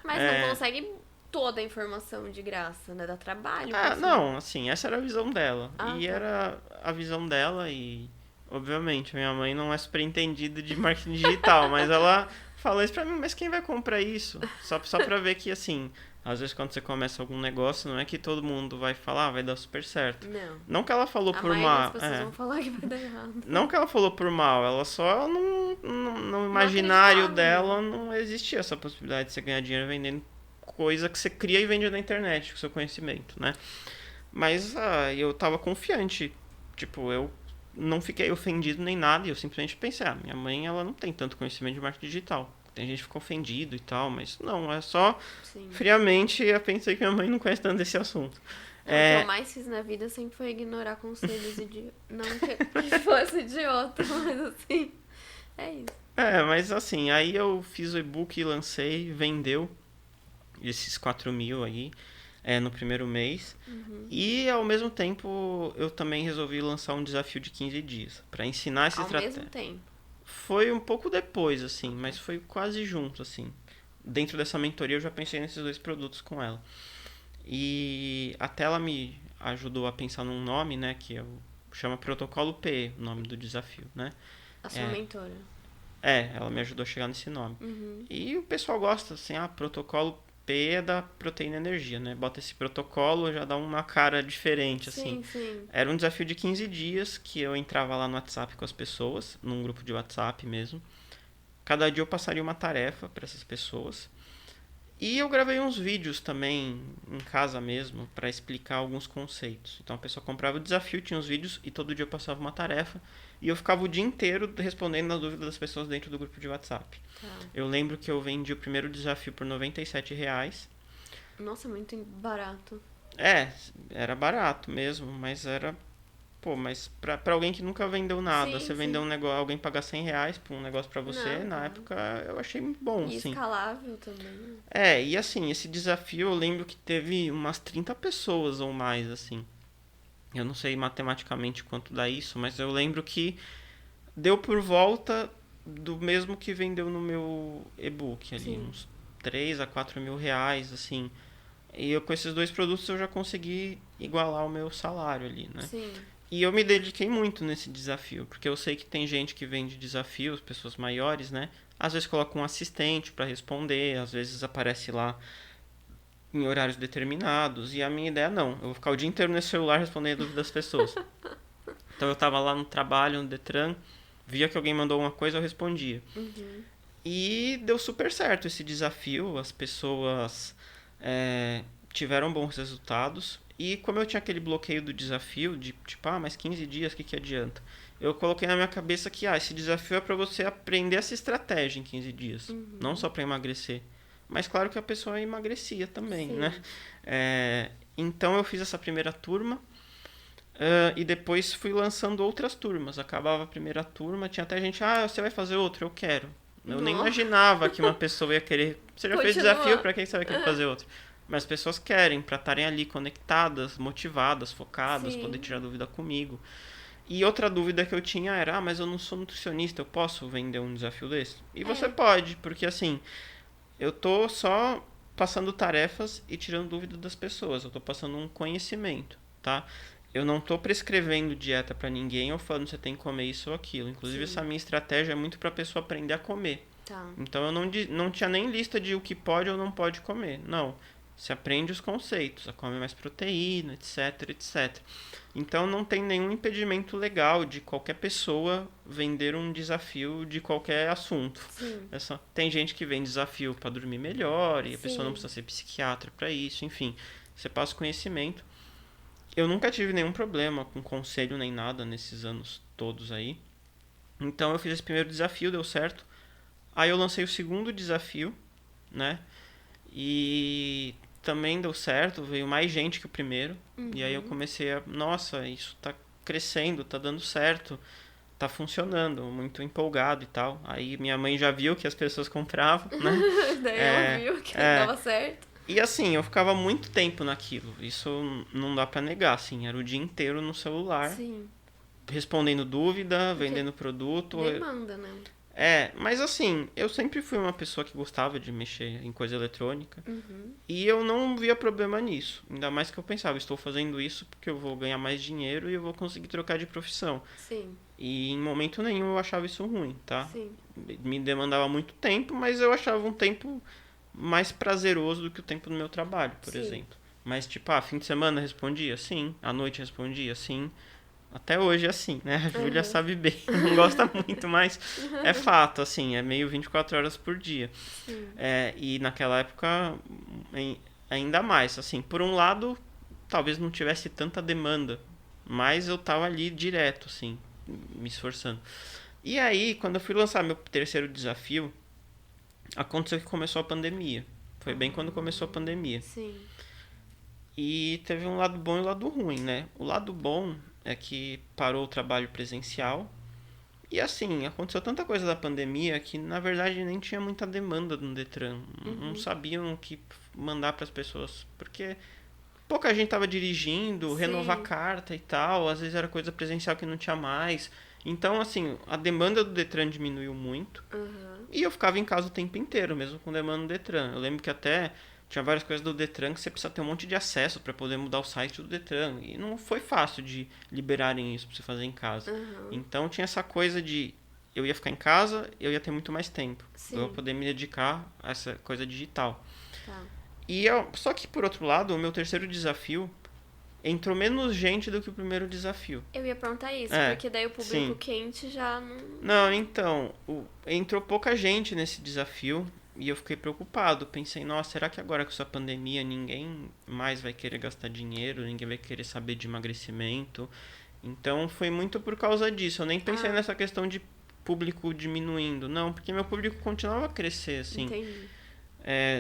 Mas não consegue toda a informação de graça, né? Dá trabalho.
Não, assim, essa era a visão dela. Era a visão dela e, obviamente, minha mãe não é super entendida de marketing digital, mas ela falou isso pra mim, mas quem vai comprar isso? Só pra ver que, assim, às vezes quando você começa algum negócio, não é que todo mundo vai falar, vai dar super certo. Não que ela falou por mal.
As pessoas vão falar que vai dar errado.
Não que ela falou por mal, ela só no imaginário dela não existia essa possibilidade de você ganhar dinheiro vendendo coisa que você cria e vende na internet, com seu conhecimento, né? Mas eu tava confiante, tipo, eu não fiquei ofendido nem nada, e eu simplesmente pensei, minha mãe, ela não tem tanto conhecimento de marketing digital. Tem gente que fica ofendido e tal, mas não, é só friamente eu pensei que minha mãe não conhece tanto desse assunto.
O que eu mais fiz na vida sempre foi ignorar conselhos não que fosse idiota, mas assim, é isso.
Mas assim, aí eu fiz o e-book, lancei, vendeu esses 4 mil aí no primeiro mês. E ao mesmo tempo eu também resolvi lançar um desafio de 15 dias para ensinar essa estratégia.
Ao mesmo tempo?
Foi um pouco depois, assim, mas foi quase junto, assim. Dentro dessa mentoria eu já pensei nesses 2 produtos com ela. E até ela me ajudou a pensar num nome, né, que chama Protocolo P, o nome do desafio, né?
A sua mentora.
Ela me ajudou a chegar nesse nome. E o pessoal gosta, assim, Protocolo P é da proteína energia, né? Bota esse protocolo, já dá uma cara diferente, assim.
Sim.
Era um desafio de 15 dias que eu entrava lá no WhatsApp com as pessoas, num grupo de WhatsApp mesmo. Cada dia eu passaria uma tarefa para essas pessoas. E eu gravei uns vídeos também em casa mesmo para explicar alguns conceitos. Então a pessoa comprava o desafio, tinha os vídeos e todo dia eu passava uma tarefa. E eu ficava o dia inteiro respondendo as dúvidas das pessoas dentro do grupo de WhatsApp. Eu lembro que eu vendi o primeiro desafio por R$97.
Nossa, muito barato.
Era barato mesmo, mas era... mas pra alguém que nunca vendeu nada, você vender um negócio, alguém pagar R$100 por um negócio pra você, na época eu achei muito bom,
e
assim.
escalável também.
E assim, esse desafio eu lembro que teve umas 30 pessoas ou mais, assim. Eu não sei matematicamente quanto dá isso, mas eu lembro que deu por volta do mesmo que vendeu no meu e-book ali, uns 3 a 4 mil reais, assim. E com esses 2 produtos eu já consegui igualar o meu salário ali, né? E eu me dediquei muito nesse desafio, porque eu sei que tem gente que vende desafios, pessoas maiores, né? Às vezes coloca um assistente para responder, às vezes aparece lá em horários determinados, e a minha ideia não, eu vou ficar o dia inteiro nesse celular respondendo dúvidas das pessoas. Então eu tava lá no trabalho, no Detran, via que alguém mandou uma coisa, eu respondia. E deu super certo esse desafio, as pessoas tiveram bons resultados. E como eu tinha aquele bloqueio do desafio, de tipo, mais 15 dias, o que adianta? Eu coloquei na minha cabeça que, esse desafio é para você aprender essa estratégia em 15 dias. Não só para emagrecer. Mas claro que a pessoa emagrecia também,
Sim.
né? Então eu fiz essa primeira turma. E depois fui lançando outras turmas. Acabava a primeira turma, tinha até gente, você vai fazer outra? Eu quero. Eu nem imaginava que uma pessoa ia querer. Você já fez desafio, pra que você vai querer fazer outro? Mas as pessoas querem, pra estarem ali conectadas, motivadas, focadas, poder tirar dúvida comigo. E outra dúvida que eu tinha era, mas eu não sou nutricionista, eu posso vender um desafio desse? E você pode, porque assim, eu tô só passando tarefas e tirando dúvida das pessoas. Eu tô passando um conhecimento, tá? Eu não tô prescrevendo dieta pra ninguém ou falando você tem que comer isso ou aquilo. Inclusive, essa minha estratégia é muito pra pessoa aprender a comer.
Tá.
Então, eu não tinha nem lista de o que pode ou não pode comer. Não. Você aprende os conceitos, a comer mais proteína, etc, etc. Então, não tem nenhum impedimento legal de qualquer pessoa vender um desafio de qualquer assunto.
Sim.
Tem gente que vende desafio para dormir melhor e a pessoa não precisa ser psiquiatra para isso. Enfim, você passa o conhecimento. Eu nunca tive nenhum problema com conselho nem nada nesses anos todos aí. Então, eu fiz esse primeiro desafio, deu certo. Aí eu lancei o segundo desafio, né? E também deu certo, veio mais gente que o primeiro. E aí eu comecei nossa, isso tá crescendo, tá dando certo, tá funcionando, muito empolgado e tal. Aí minha mãe já viu que as pessoas compravam, né?
Daí ela viu que dava certo.
E assim, eu ficava muito tempo naquilo. Isso não dá pra negar, assim. Era o dia inteiro no celular.
Sim.
Respondendo dúvida, vendendo produto.
Demanda, né?
Mas assim, eu sempre fui uma pessoa que gostava de mexer em coisa eletrônica. E eu não via problema nisso. Ainda mais que eu pensava, estou fazendo isso porque eu vou ganhar mais dinheiro e eu vou conseguir trocar de profissão.
Sim.
E em momento nenhum eu achava isso ruim, tá?
Sim.
Me demandava muito tempo, mas eu achava um tempo mais prazeroso do que o tempo do meu trabalho, por exemplo. Mas tipo, fim de semana respondia? Sim. À noite respondia? Sim. Até hoje é assim, né? A Júlia sabe bem, não gosta muito, mas é fato, assim, é meio 24 horas por dia. E naquela época, ainda mais, assim, por um lado, talvez não tivesse tanta demanda, mas eu tava ali direto, assim, me esforçando. E aí, quando eu fui lançar meu terceiro desafio, aconteceu que começou a pandemia. Foi bem quando começou a pandemia.
Sim.
E teve um lado bom e um lado ruim, né? O lado bom é que parou o trabalho presencial. E assim, aconteceu tanta coisa da pandemia que na verdade nem tinha muita demanda no Detran. Não sabiam o que mandar para as pessoas. Porque pouca gente estava dirigindo, renovar carta e tal. Às vezes era coisa presencial que não tinha mais. Então, assim, a demanda do Detran diminuiu muito. E eu ficava em casa o tempo inteiro, mesmo com demanda no Detran. Eu lembro que até tinha várias coisas do Detran que você precisa ter um monte de acesso para poder mudar o site do Detran. E não foi fácil de liberarem isso para você fazer em casa. Então tinha essa coisa de eu ia ficar em casa, eu ia ter muito mais tempo. Eu ia poder me dedicar a essa coisa digital.
Tá.
Só que, por outro lado, o meu terceiro desafio entrou menos gente do que o primeiro desafio.
Eu ia perguntar isso, porque daí o público quente já não...
Não, então, entrou pouca gente nesse desafio e eu fiquei preocupado. Pensei, nossa, será que agora com essa pandemia ninguém mais vai querer gastar dinheiro, ninguém vai querer saber de emagrecimento? Então foi muito por causa disso. Eu nem pensei nessa questão de público diminuindo, não, porque meu público continuava a crescer, assim.
Entendi.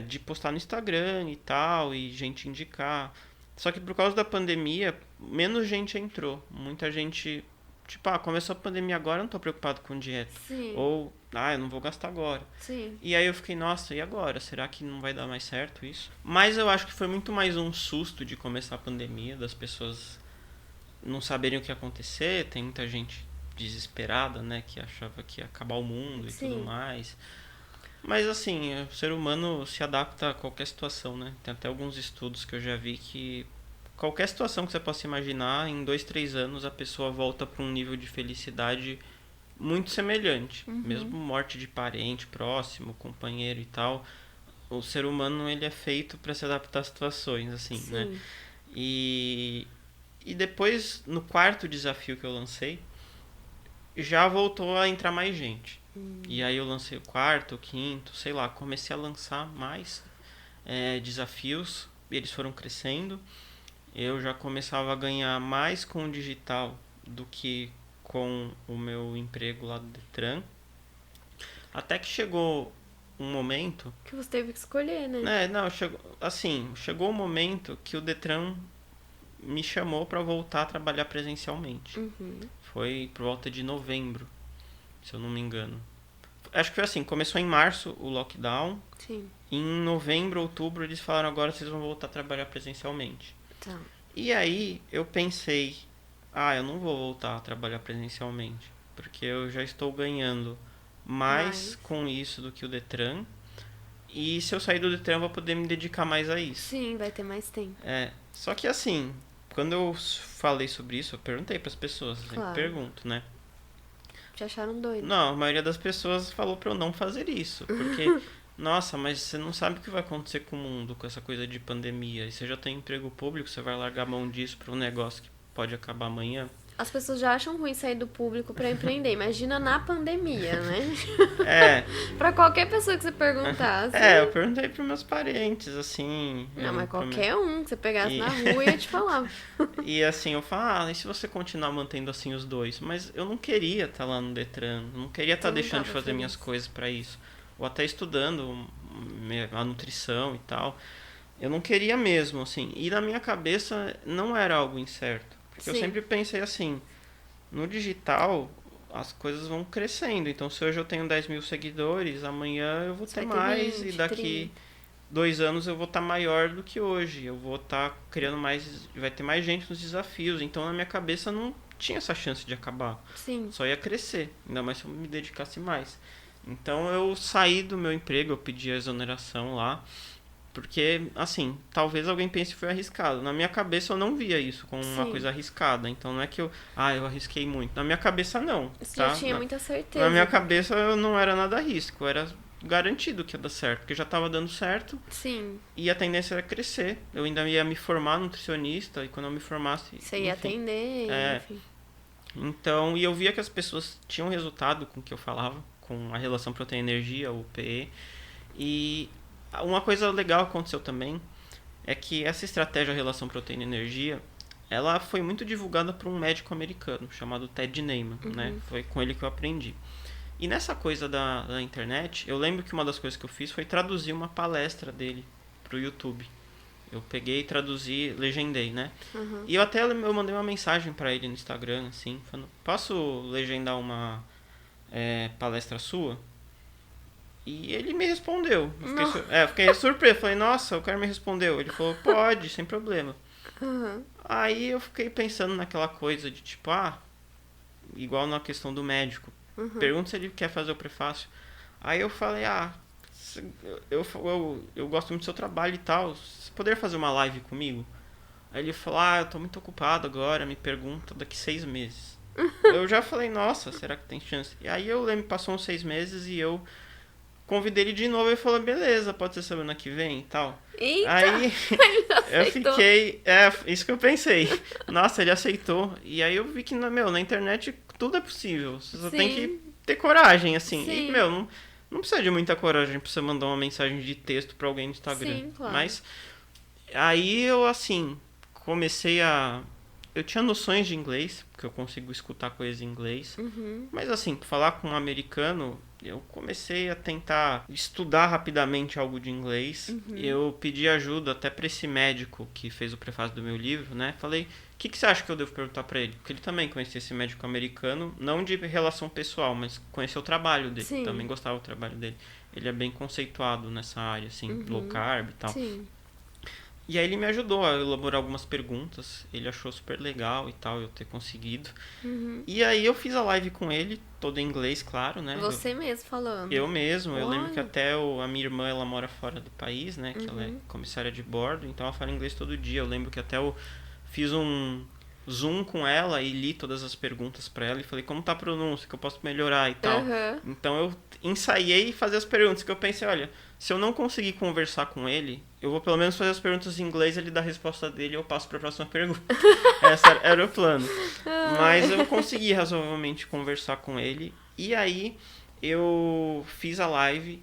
De postar no Instagram e tal, e gente indicar. Só que por causa da pandemia, menos gente entrou. Muita gente, tipo, começou a pandemia agora, eu não tô preocupado com dieta.
Sim.
Ou, eu não vou gastar agora.
Sim.
E aí eu fiquei, nossa, e agora? Será que não vai dar mais certo isso? Mas eu acho que foi muito mais um susto de começar a pandemia, das pessoas não saberem o que ia acontecer. Tem muita gente desesperada, né, que achava que ia acabar o mundo e tudo mais. Mas assim, o ser humano se adapta a qualquer situação, né? Tem até alguns estudos que eu já vi que qualquer situação que você possa imaginar, em 2, 3 anos a pessoa volta para um nível de felicidade muito semelhante. Mesmo morte de parente próximo, companheiro e tal, o ser humano ele é feito para se adaptar a situações, assim, né? E depois, no quarto desafio que eu lancei, já voltou a entrar mais gente. E aí eu lancei o quarto, o quinto, sei lá, comecei a lançar mais desafios, e eles foram crescendo. eu já começava a ganhar mais com o digital do que com o meu emprego lá do Detran. Até que chegou um momento,
Que você teve que escolher, né?
né? Não, chegou um momento que o Detran me chamou para voltar a trabalhar presencialmente.
Uhum.
Foi por volta de novembro, se eu não me engano. Acho que foi assim, começou em março o lockdown.
Sim.
Em novembro, outubro, eles falaram agora vocês vão voltar a trabalhar presencialmente.
Tá.
E aí eu pensei, eu não vou voltar a trabalhar presencialmente, porque eu já estou ganhando mais com isso do que o Detran. E se eu sair do Detran, eu vou poder me dedicar mais a isso.
Sim, vai ter mais tempo.
Só que assim, quando eu falei sobre isso, eu perguntei para as pessoas, eu sempre pergunto, né?
Te acharam doido?
Não, a maioria das pessoas falou para eu não fazer isso, porque nossa, mas você não sabe o que vai acontecer com o mundo com essa coisa de pandemia. E você já tem emprego público, você vai largar a mão disso para um negócio que pode acabar amanhã?
As pessoas já acham ruim sair do público pra empreender. Imagina na pandemia, né? Pra qualquer pessoa que você perguntasse.
Eu perguntei pros meus parentes, assim.
Não, mas qualquer um que você pegasse na rua ia te falar.
E assim, eu falo, e se você continuar mantendo assim os dois? Mas eu não queria estar lá no Detran, não queria estar deixando de fazer minhas coisas pra isso. Ou até estudando a nutrição e tal. Eu não queria mesmo, assim. E na minha cabeça não era algo incerto. Porque eu sempre pensei assim, no digital as coisas vão crescendo. Então se hoje eu tenho 10 mil seguidores, amanhã eu vou ter mais 20, e daqui 2 anos eu vou estar maior do que hoje. Eu vou estar criando mais, vai ter mais gente nos desafios. Então na minha cabeça não tinha essa chance de acabar.
Sim.
Só ia crescer, ainda mais se eu me dedicasse mais. Então eu saí do meu emprego, eu pedi a exoneração lá. Porque, assim, talvez alguém pense que foi arriscado. Na minha cabeça eu não via isso como uma coisa arriscada. Então não é que eu arrisquei muito. Na minha cabeça não.
Você já tinha muita certeza.
Na minha cabeça eu não era nada risco. Era garantido que ia dar certo. Porque já estava dando certo.
Sim.
E a tendência era crescer. Eu ainda ia me formar nutricionista. E quando eu me formasse...
Você ia atender, enfim.
Então, e eu via que as pessoas tinham resultado com o que eu falava. Com a relação proteína-energia, o PE. E... uma coisa legal que aconteceu também é que essa estratégia relação proteína-energia, ela foi muito divulgada por um médico americano chamado Ted Naiman, né? Foi com ele que eu aprendi. E nessa coisa da internet, eu lembro que uma das coisas que eu fiz foi traduzir uma palestra dele pro YouTube. Eu peguei e traduzi, legendei, né? E eu mandei uma mensagem para ele no Instagram, assim, falando, posso legendar uma palestra sua? E ele me respondeu. Eu fiquei surpreso. Falei, nossa, o cara me respondeu. Ele falou, pode, sem problema. Aí eu fiquei pensando naquela coisa de tipo, igual na questão do médico. Pergunta se ele quer fazer o prefácio. Aí eu falei, eu gosto muito do seu trabalho e tal. Você poderia fazer uma live comigo? Aí ele falou, eu tô muito ocupado agora, me pergunta daqui 6 meses. Eu já falei, nossa, será que tem chance? E aí eu lembro, passou uns 6 meses e eu convidei ele de novo e falou, beleza, pode ser semana que vem e tal.
Eita,
aí eu fiquei, isso que eu pensei. Nossa, ele aceitou. E aí eu vi que na internet tudo é possível. Você só tem que ter coragem, assim.
Sim.
E, não precisa de muita coragem pra você mandar uma mensagem de texto pra alguém no Instagram.
Sim, claro.
Mas aí eu, assim, eu tinha noções de inglês, porque eu consigo escutar coisas em inglês. Mas assim, falar com um americano, eu comecei a tentar estudar rapidamente algo de inglês. Eu pedi ajuda até para esse médico que fez o prefácio do meu livro, né? Falei, o que você acha que eu devo perguntar para ele? Porque ele também conhecia esse médico americano, não de relação pessoal, mas conheceu o trabalho dele.
Sim.
Também gostava do trabalho dele. Ele é bem conceituado nessa área, assim, low carb e tal.
Sim.
E aí ele me ajudou a elaborar algumas perguntas. Ele achou super legal e tal, eu ter conseguido. E aí eu fiz a live com ele, todo em inglês, claro, né?
Você mesmo falando.
Eu mesmo. Eu lembro que
Olha.
até a minha irmã, ela mora fora do país, né? Que ela é comissária de bordo, então ela fala inglês todo dia. Eu lembro que até eu fiz um Zoom com ela e li todas as perguntas pra ela e falei, como tá a pronúncia, que eu posso melhorar e tal. Então eu ensaiei fazer as perguntas, que eu pensei, olha, se eu não conseguir conversar com ele, eu vou pelo menos fazer as perguntas em inglês, ele dá a resposta dele e eu passo pra próxima pergunta. Esse era o plano. Mas eu consegui razoavelmente conversar com ele. E aí eu fiz a live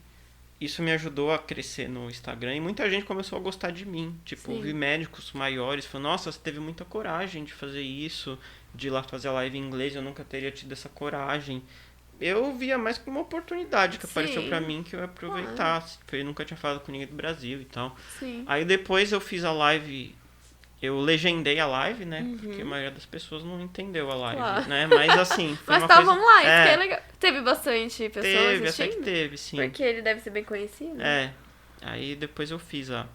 isso me ajudou a crescer no Instagram e muita gente começou a gostar de mim. Tipo,
Sim.
vi médicos maiores falando, nossa, você teve muita coragem de fazer isso, de ir lá fazer a live em inglês, eu nunca teria tido essa coragem. Eu via mais como uma oportunidade que apareceu pra
Sim,
mim que eu ia
claro.
aproveitar. Eu nunca tinha falado com ninguém do Brasil e tal.
Sim.
Aí depois eu fiz a live, eu legendei a live, né? Porque a maioria das pessoas não entendeu a live,
Claro.
né? Mas assim, foi
Mas
uma
tava
coisa...
online, isso que é legal. Teve bastante pessoas
Teve, até
assistindo?
que teve, sim.
Porque ele deve ser bem conhecido.
É. Aí depois eu fiz a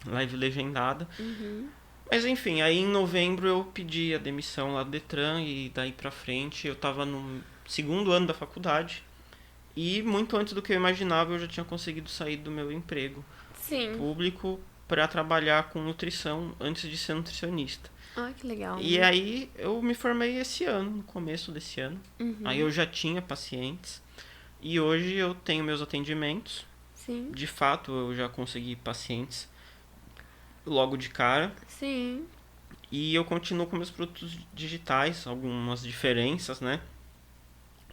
live legendada.
Uhum.
Mas enfim, aí em novembro eu pedi a demissão lá do Detran e daí pra frente eu tava no segundo ano da faculdade e muito antes do que eu imaginava eu já tinha conseguido sair do meu emprego
Sim.
público para trabalhar com nutrição antes de ser nutricionista.
Ah, que legal.
E aí eu me formei esse ano, no começo desse ano.
Uhum.
Aí eu já tinha pacientes e hoje eu tenho meus atendimentos.
Sim.
De fato, eu já consegui pacientes logo de cara.
Sim.
E eu continuo com meus produtos digitais, algumas diferenças, né?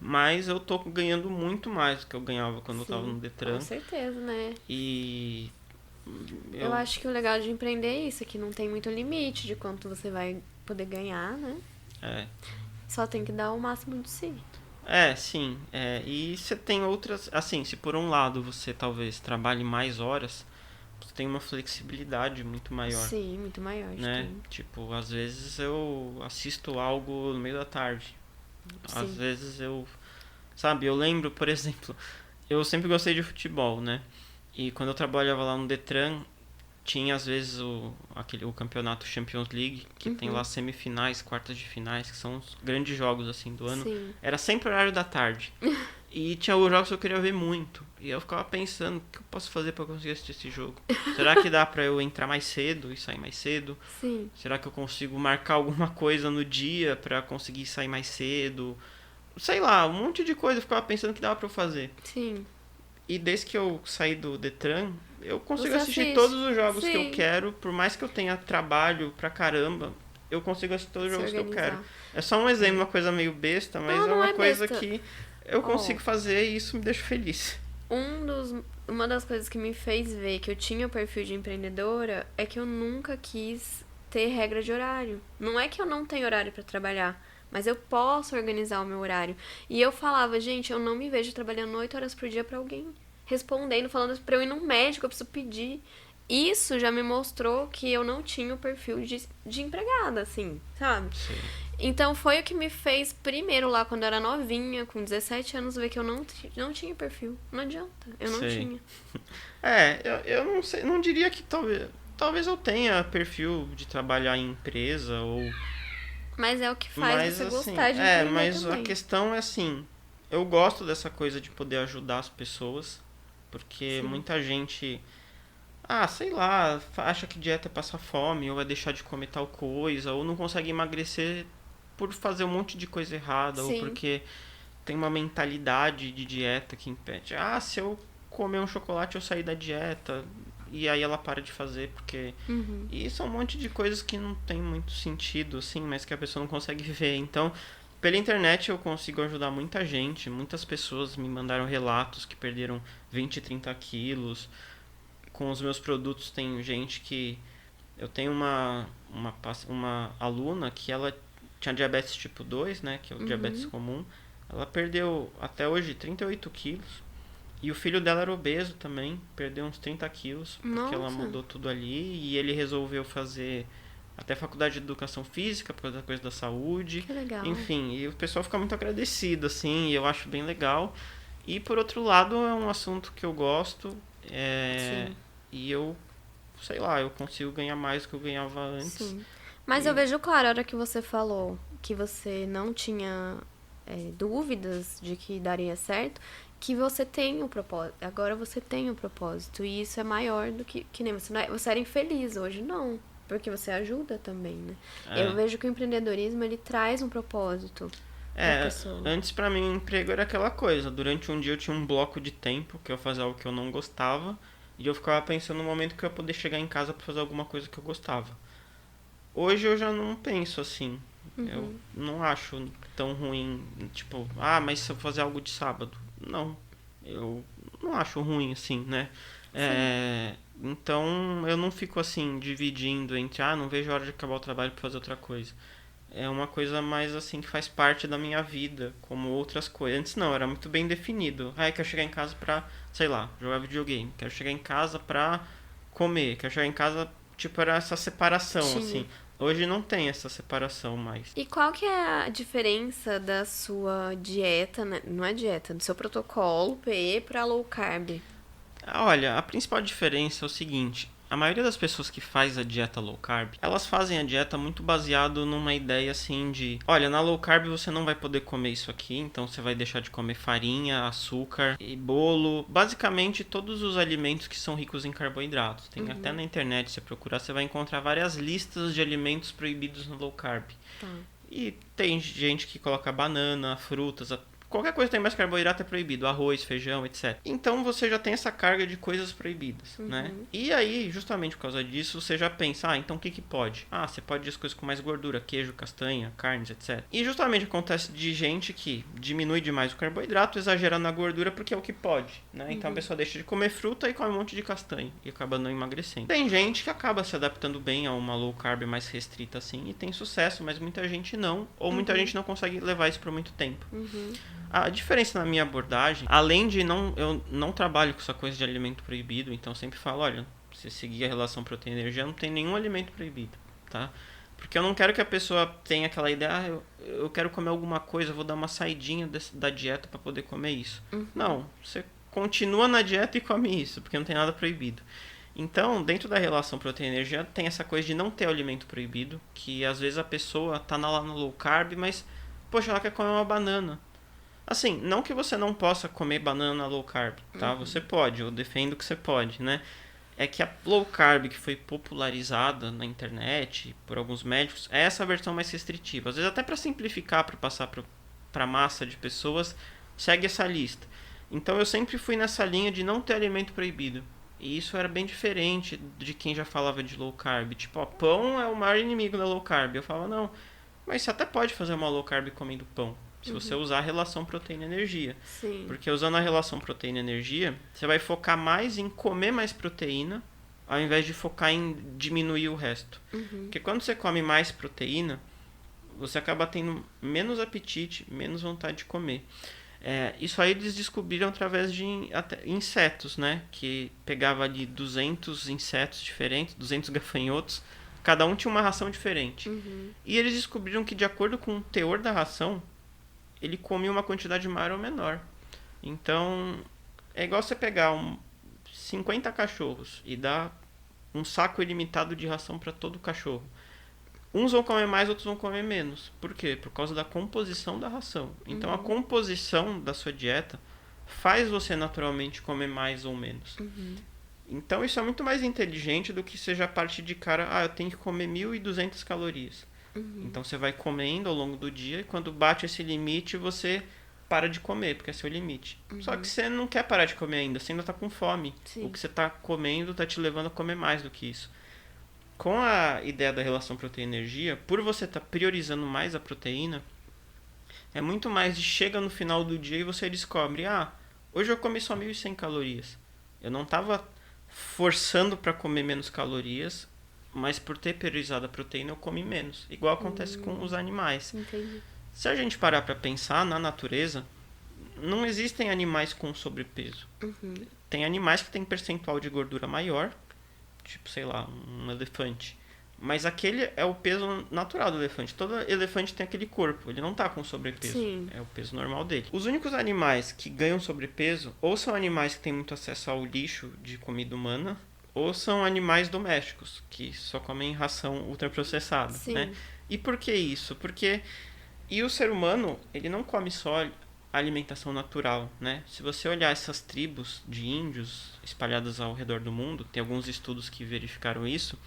Mas eu tô ganhando muito mais do que eu ganhava quando eu tava no Detran.
Com certeza, né?
E
Eu acho que o legal de empreender é isso, que não tem muito limite de quanto você vai poder ganhar, né?
É,
Só tem que dar o máximo de si.
sim. E você tem outras... Assim, se por um lado você talvez trabalhe mais horas, você tem uma flexibilidade muito maior.
Sim, muito maior.
Né? Tipo, às vezes eu assisto algo no meio da tarde. Às
Sim.
vezes eu... Sabe, eu lembro, por exemplo, eu sempre gostei de futebol, né? E quando eu trabalhava lá no Detran, tinha às vezes o campeonato Champions League, que tem lá semifinais, quartas de finais, que são os grandes jogos assim do ano.
Sim.
Era sempre horário da tarde. E tinha os jogos que eu queria ver muito. E eu ficava pensando, o que eu posso fazer pra conseguir assistir esse jogo? Será que dá pra eu entrar mais cedo e sair mais cedo?
Sim.
Será que eu consigo marcar alguma coisa no dia pra conseguir sair mais cedo? Sei lá, um monte de coisa eu ficava pensando que dava pra eu fazer.
Sim.
E desde que eu saí do Detran, eu consigo
Você
assistir
assiste.
todos os jogos que
Sim.
eu quero, por mais que eu tenha trabalho pra caramba, eu consigo assistir todos os
Se
jogos que eu
organizar.
quero. É só um exemplo, uma coisa meio besta, mas
Não,
é
não
uma
é
coisa
besta.
que eu consigo fazer e isso me deixa feliz.
Uma das coisas que me fez ver que eu tinha o perfil de empreendedora é que eu nunca quis ter regra de horário. Não é que eu não tenho horário pra trabalhar, mas eu posso organizar o meu horário. E eu falava, gente, eu não me vejo trabalhando 8 horas por dia pra alguém. Respondendo, falando pra eu ir num médico, eu preciso pedir. Isso já me mostrou que eu não tinha o perfil de empregada, assim, sabe?
Sim.
Então foi o que me fez, primeiro lá quando eu era novinha, com 17 anos, ver que eu não tinha perfil. Não adianta, eu não
Sei.
tinha.
Eu não sei, não diria que talvez eu tenha perfil de trabalhar em empresa ou...
Mas é o que faz
Mas
você
assim,
gostar de empreender
mas
também.
a questão é assim, eu gosto dessa coisa de poder ajudar as pessoas, porque
Sim.
muita gente, sei lá, acha que dieta é passar fome, ou vai deixar de comer tal coisa, ou não consegue emagrecer por fazer um monte de coisa errada, ou
Sim.
porque tem uma mentalidade de dieta que impede. Se eu comer um chocolate eu sair da dieta, e aí ela para de fazer, porque... E são um monte de coisas que não tem muito sentido, assim, mas que a pessoa não consegue ver. Então, pela internet eu consigo ajudar muita gente. Muitas pessoas me mandaram relatos que perderam 20, 30 quilos. Com os meus produtos tem gente que... Eu tenho uma aluna que ela tinha diabetes tipo 2, né, que é o diabetes comum. Ela perdeu até hoje 38 quilos. E o filho dela era obeso também, perdeu uns 30 quilos, porque ela
Nossa.
mudou tudo ali. E ele resolveu fazer até faculdade de educação física, por causa da coisa da saúde.
Que legal.
Enfim, e o pessoal fica muito agradecido, assim, e eu acho bem legal. E por outro lado, é um assunto que eu gosto,
Sim.
e eu, sei lá, eu consigo ganhar mais do que eu ganhava antes.
Sim. Mas eu vejo claro, a hora que você falou que você não tinha dúvidas de que daria certo, que você tem um propósito. Agora você tem um propósito. E isso é maior do que nem você. Você era infeliz hoje, não. Porque você ajuda também, né? Eu vejo que o empreendedorismo, ele traz um propósito pra pessoa.
Antes pra mim o emprego era aquela coisa. Durante um dia eu tinha um bloco de tempo que eu fazia algo que eu não gostava. E eu ficava pensando no momento que eu ia poder chegar em casa pra fazer alguma coisa que eu gostava. Hoje eu já não penso assim. Eu não acho tão ruim, tipo, mas se eu fazer algo de sábado. Não. Eu não acho ruim, assim, né? Então, eu não fico, assim, dividindo entre, não vejo a hora de acabar o trabalho pra fazer outra coisa. É uma coisa mais, assim, que faz parte da minha vida, como outras coisas. Antes não, era muito bem definido. Eu quero chegar em casa pra, sei lá, jogar videogame. Quero chegar em casa pra comer. Quero chegar em casa, tipo, era essa separação, assim. Hoje não tem essa separação mais.
E qual que é a diferença da sua dieta, né? Não é dieta, do seu protocolo PE para low carb?
Olha, a principal diferença é o seguinte: a maioria das pessoas que faz a dieta low carb, elas fazem a dieta muito baseado numa ideia assim de, olha, na low carb você não vai poder comer isso aqui, então você vai deixar de comer farinha, açúcar e bolo, basicamente todos os alimentos que são ricos em carboidratos. Tem até na internet, se você procurar, você vai encontrar várias listas de alimentos proibidos no low carb. E tem gente que coloca banana, frutas, qualquer coisa que tem mais carboidrato é proibido. Arroz, feijão, etc. Então você já tem essa carga de coisas proibidas, né? E aí, justamente por causa disso, você já pensa, então o que pode? Você pode as coisas com mais gordura, queijo, castanha, carnes, etc. E justamente acontece de gente que diminui demais o carboidrato, exagera na gordura porque é o que pode, né? Então a pessoa deixa de comer fruta e come um monte de castanha e acaba não emagrecendo. Tem gente que acaba se adaptando bem a uma low carb mais restrita assim e tem sucesso, mas muita gente não, ou muita gente não consegue levar isso por muito tempo. A diferença na minha abordagem, além de eu não trabalho com essa coisa de alimento proibido, então eu sempre falo, olha, se seguir a relação proteína-energia, não tem nenhum alimento proibido, tá? Porque eu não quero que a pessoa tenha aquela ideia, eu quero comer alguma coisa, eu vou dar uma saidinha da dieta para poder comer isso. Não, você continua na dieta e come isso, porque não tem nada proibido. Então, dentro da relação proteína-energia, tem essa coisa de não ter alimento proibido, que às vezes a pessoa tá lá no low carb, mas, poxa, ela quer comer uma banana. Assim, não que você não possa comer banana low carb, tá? Você pode, eu defendo que você pode, né? É que a low carb que foi popularizada na internet por alguns médicos é essa versão mais restritiva. Às vezes até para simplificar, para passar para massa de pessoas, segue essa lista. Então eu sempre fui nessa linha de não ter alimento proibido. E isso era bem diferente de quem já falava de low carb. Tipo, pão é o maior inimigo da low carb. Eu falava, não, mas você até pode fazer uma low carb comendo pão. Se você usar a relação proteína-energia. Porque usando a relação proteína-energia, você vai focar mais em comer mais proteína, ao invés de focar em diminuir o resto. Porque quando você come mais proteína, você acaba tendo menos apetite, menos vontade de comer. Isso aí eles descobriram através de insetos, né? Que pegava ali 200 insetos diferentes, 200 gafanhotos, cada um tinha uma ração diferente. E eles descobriram que, de acordo com o teor da ração, ele come uma quantidade maior ou menor. Então, é igual você pegar 50 cachorros e dar um saco ilimitado de ração para todo cachorro. Uns vão comer mais, outros vão comer menos. Por quê? Por causa da composição da ração. Então, a composição da sua dieta faz você naturalmente comer mais ou menos. Então, isso é muito mais inteligente do que seja a parte de cara, eu tenho que comer 1.200 calorias. Então você vai comendo ao longo do dia e quando bate esse limite você para de comer, porque é seu limite. Só que você não quer parar de comer ainda, você ainda está com fome. O que você está comendo está te levando a comer mais do que isso. Com a ideia da relação proteína-energia, por você estar priorizando mais a proteína, é muito mais de chega no final do dia e você descobre, hoje eu comi só 1.100 calorias. Eu não estava forçando para comer menos calorias, mas por ter priorizado a proteína eu comi menos. Igual acontece com os animais.
Entendi.
Se a gente parar para pensar na natureza, não existem animais com sobrepeso. Tem animais que têm percentual de gordura maior, tipo, sei lá, um elefante. Mas aquele é o peso natural do elefante. Todo elefante tem aquele corpo, ele não está com sobrepeso. É o peso normal dele. Os únicos animais que ganham sobrepeso ou são animais que têm muito acesso ao lixo de comida humana, ou são animais domésticos, que só comem ração ultraprocessada, né? E por que isso? Porque o ser humano, ele não come só alimentação natural, né? Se você olhar essas tribos de índios espalhadas ao redor do mundo, tem alguns estudos que verificaram isso,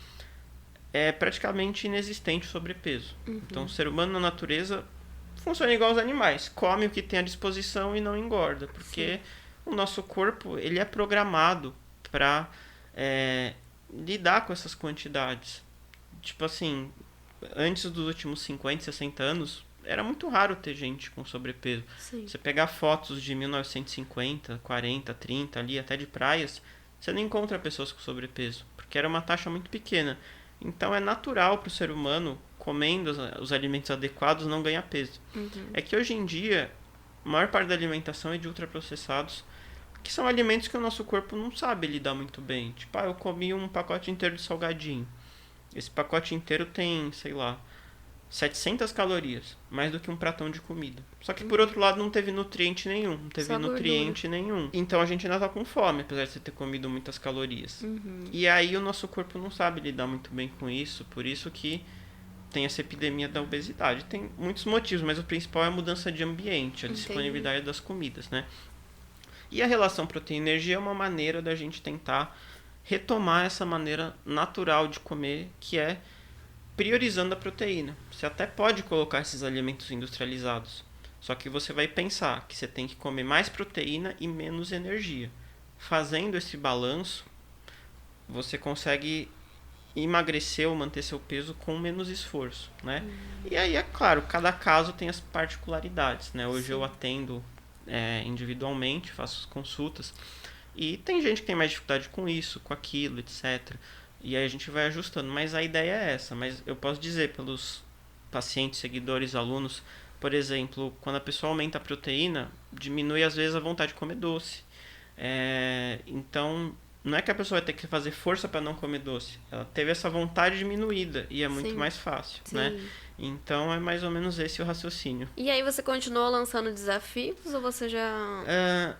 é praticamente inexistente o sobrepeso. Então, o ser humano na natureza funciona igual aos animais, come o que tem à disposição e não engorda, porque o nosso corpo, ele é programado para lidar com essas quantidades. Tipo assim, antes dos últimos 50, 60 anos, era muito raro ter gente com sobrepeso.
Sim.
Você pegar fotos de 1950, 40, 30 ali, até de praias, você não encontra pessoas com sobrepeso, porque era uma taxa muito pequena. Então é natural para o ser humano, comendo os alimentos adequados, não ganhar peso. É que hoje em dia, a maior parte da alimentação é de ultraprocessados, que são alimentos que o nosso corpo não sabe lidar muito bem. Tipo, eu comi um pacote inteiro de salgadinho. Esse pacote inteiro tem, sei lá, 700 calorias, mais do que um pratão de comida. Só que por outro lado não teve nutriente nenhum, não teve
Só
nutriente nenhum. Então a gente ainda tá com fome, apesar de você ter comido muitas calorias. E aí o nosso corpo não sabe lidar muito bem com isso, por isso que tem essa epidemia da obesidade. Tem muitos motivos, mas o principal é a mudança de ambiente, a disponibilidade das comidas, né? E a relação proteína-energia é uma maneira da gente tentar retomar essa maneira natural de comer, que é priorizando a proteína. Você até pode colocar esses alimentos industrializados, só que você vai pensar que você tem que comer mais proteína e menos energia. Fazendo esse balanço, você consegue emagrecer ou manter seu peso com menos esforço, né? E aí, é claro, cada caso tem as particularidades, né? Hoje eu atendo individualmente, faço consultas, e tem gente que tem mais dificuldade com isso, com aquilo, etc. E aí a gente vai ajustando, mas a ideia é essa. Mas eu posso dizer pelos pacientes, seguidores, alunos, por exemplo, quando a pessoa aumenta a proteína, diminui às vezes a vontade de comer doce. Então, não é que a pessoa vai ter que fazer força para não comer doce. Ela teve essa vontade diminuída e é muito mais fácil, né? Então é mais ou menos esse o raciocínio.
E aí você continuou lançando desafios ou você já...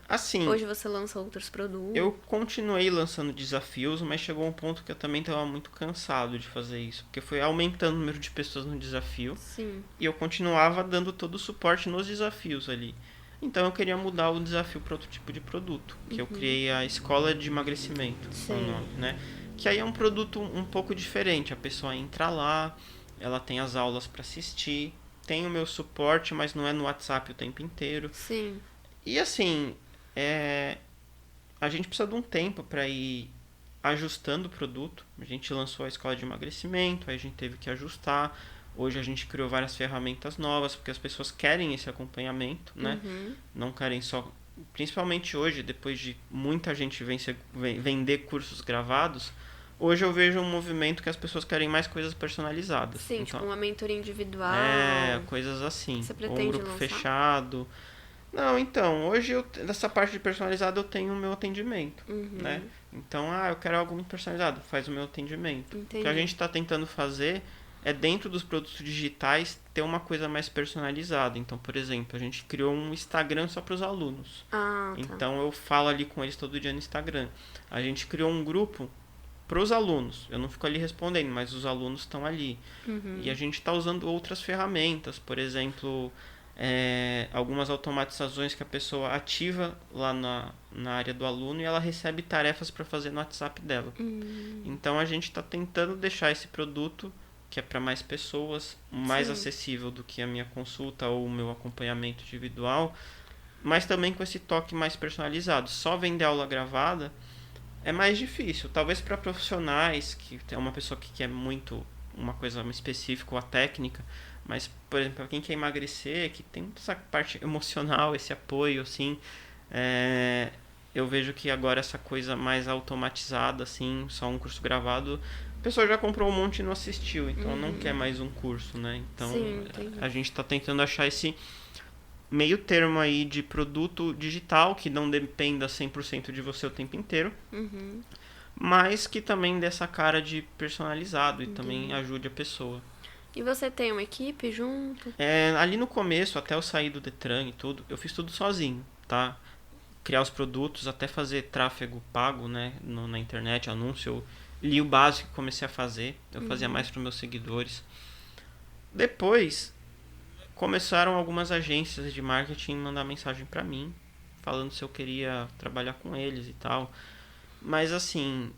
assim...
Hoje você lança outros produtos?
Eu continuei lançando desafios, mas chegou um ponto que eu também estava muito cansado de fazer isso. Porque foi aumentando o número de pessoas no desafio.
Sim.
E eu continuava dando todo o suporte nos desafios ali. Então eu queria mudar o desafio para outro tipo de produto. Que eu criei a Escola de Emagrecimento, é o nome, né? Que aí é um produto um pouco diferente. A pessoa entra lá, ela tem as aulas para assistir, tem o meu suporte, mas não é no WhatsApp o tempo inteiro.
Sim.
E assim, a gente precisa de um tempo para ir ajustando o produto. A gente lançou a Escola de Emagrecimento, aí a gente teve que ajustar. Hoje a gente criou várias ferramentas novas, porque as pessoas querem esse acompanhamento, né? Não querem só... Principalmente hoje, depois de muita gente vender cursos gravados, hoje eu vejo um movimento que as pessoas querem mais coisas personalizadas.
Sim, então, tipo uma mentoria individual.
Coisas assim.
Você
Ou
pretende
um grupo
lançar?
Fechado. Não, então, hoje dessa parte de personalizado eu tenho o meu atendimento, né? Então, eu quero algo muito personalizado, faz o meu atendimento.
Entendi.
O que a gente está tentando fazer é, dentro dos produtos digitais, ter uma coisa mais personalizada. Então, por exemplo, a gente criou um Instagram só para os alunos. Então, eu falo ali com eles todo dia no Instagram. A gente criou um grupo para os alunos. Eu não fico ali respondendo, mas os alunos estão ali. E a gente está usando outras ferramentas, por exemplo... algumas automatizações que a pessoa ativa lá na área do aluno e ela recebe tarefas para fazer no WhatsApp dela. Então a gente está tentando deixar esse produto, que é para mais pessoas, mais acessível do que a minha consulta ou o meu acompanhamento individual, mas também com esse toque mais personalizado. Só vender aula gravada é mais difícil, talvez para profissionais, que é uma pessoa que quer muito uma coisa específica ou a técnica. Mas, por exemplo, para quem quer emagrecer, que tem essa parte emocional, esse apoio, assim, eu vejo que agora essa coisa mais automatizada, assim, só um curso gravado, a pessoa já comprou um monte e não assistiu, então não quer mais um curso, né? Então, a gente está tentando achar esse meio termo aí de produto digital, que não dependa 100% de você o tempo inteiro, mas que também dê essa cara de personalizado e também ajude a pessoa.
E você tem uma equipe junto?
Ali no começo, até eu sair do Detran e tudo, eu fiz tudo sozinho, tá? Criar os produtos, até fazer tráfego pago, né? Na internet, anúncio. Eu li o básico e comecei a fazer. Eu fazia mais para meus seguidores. Depois, começaram algumas agências de marketing mandar mensagem para mim, falando se eu queria trabalhar com eles e tal. Mas assim...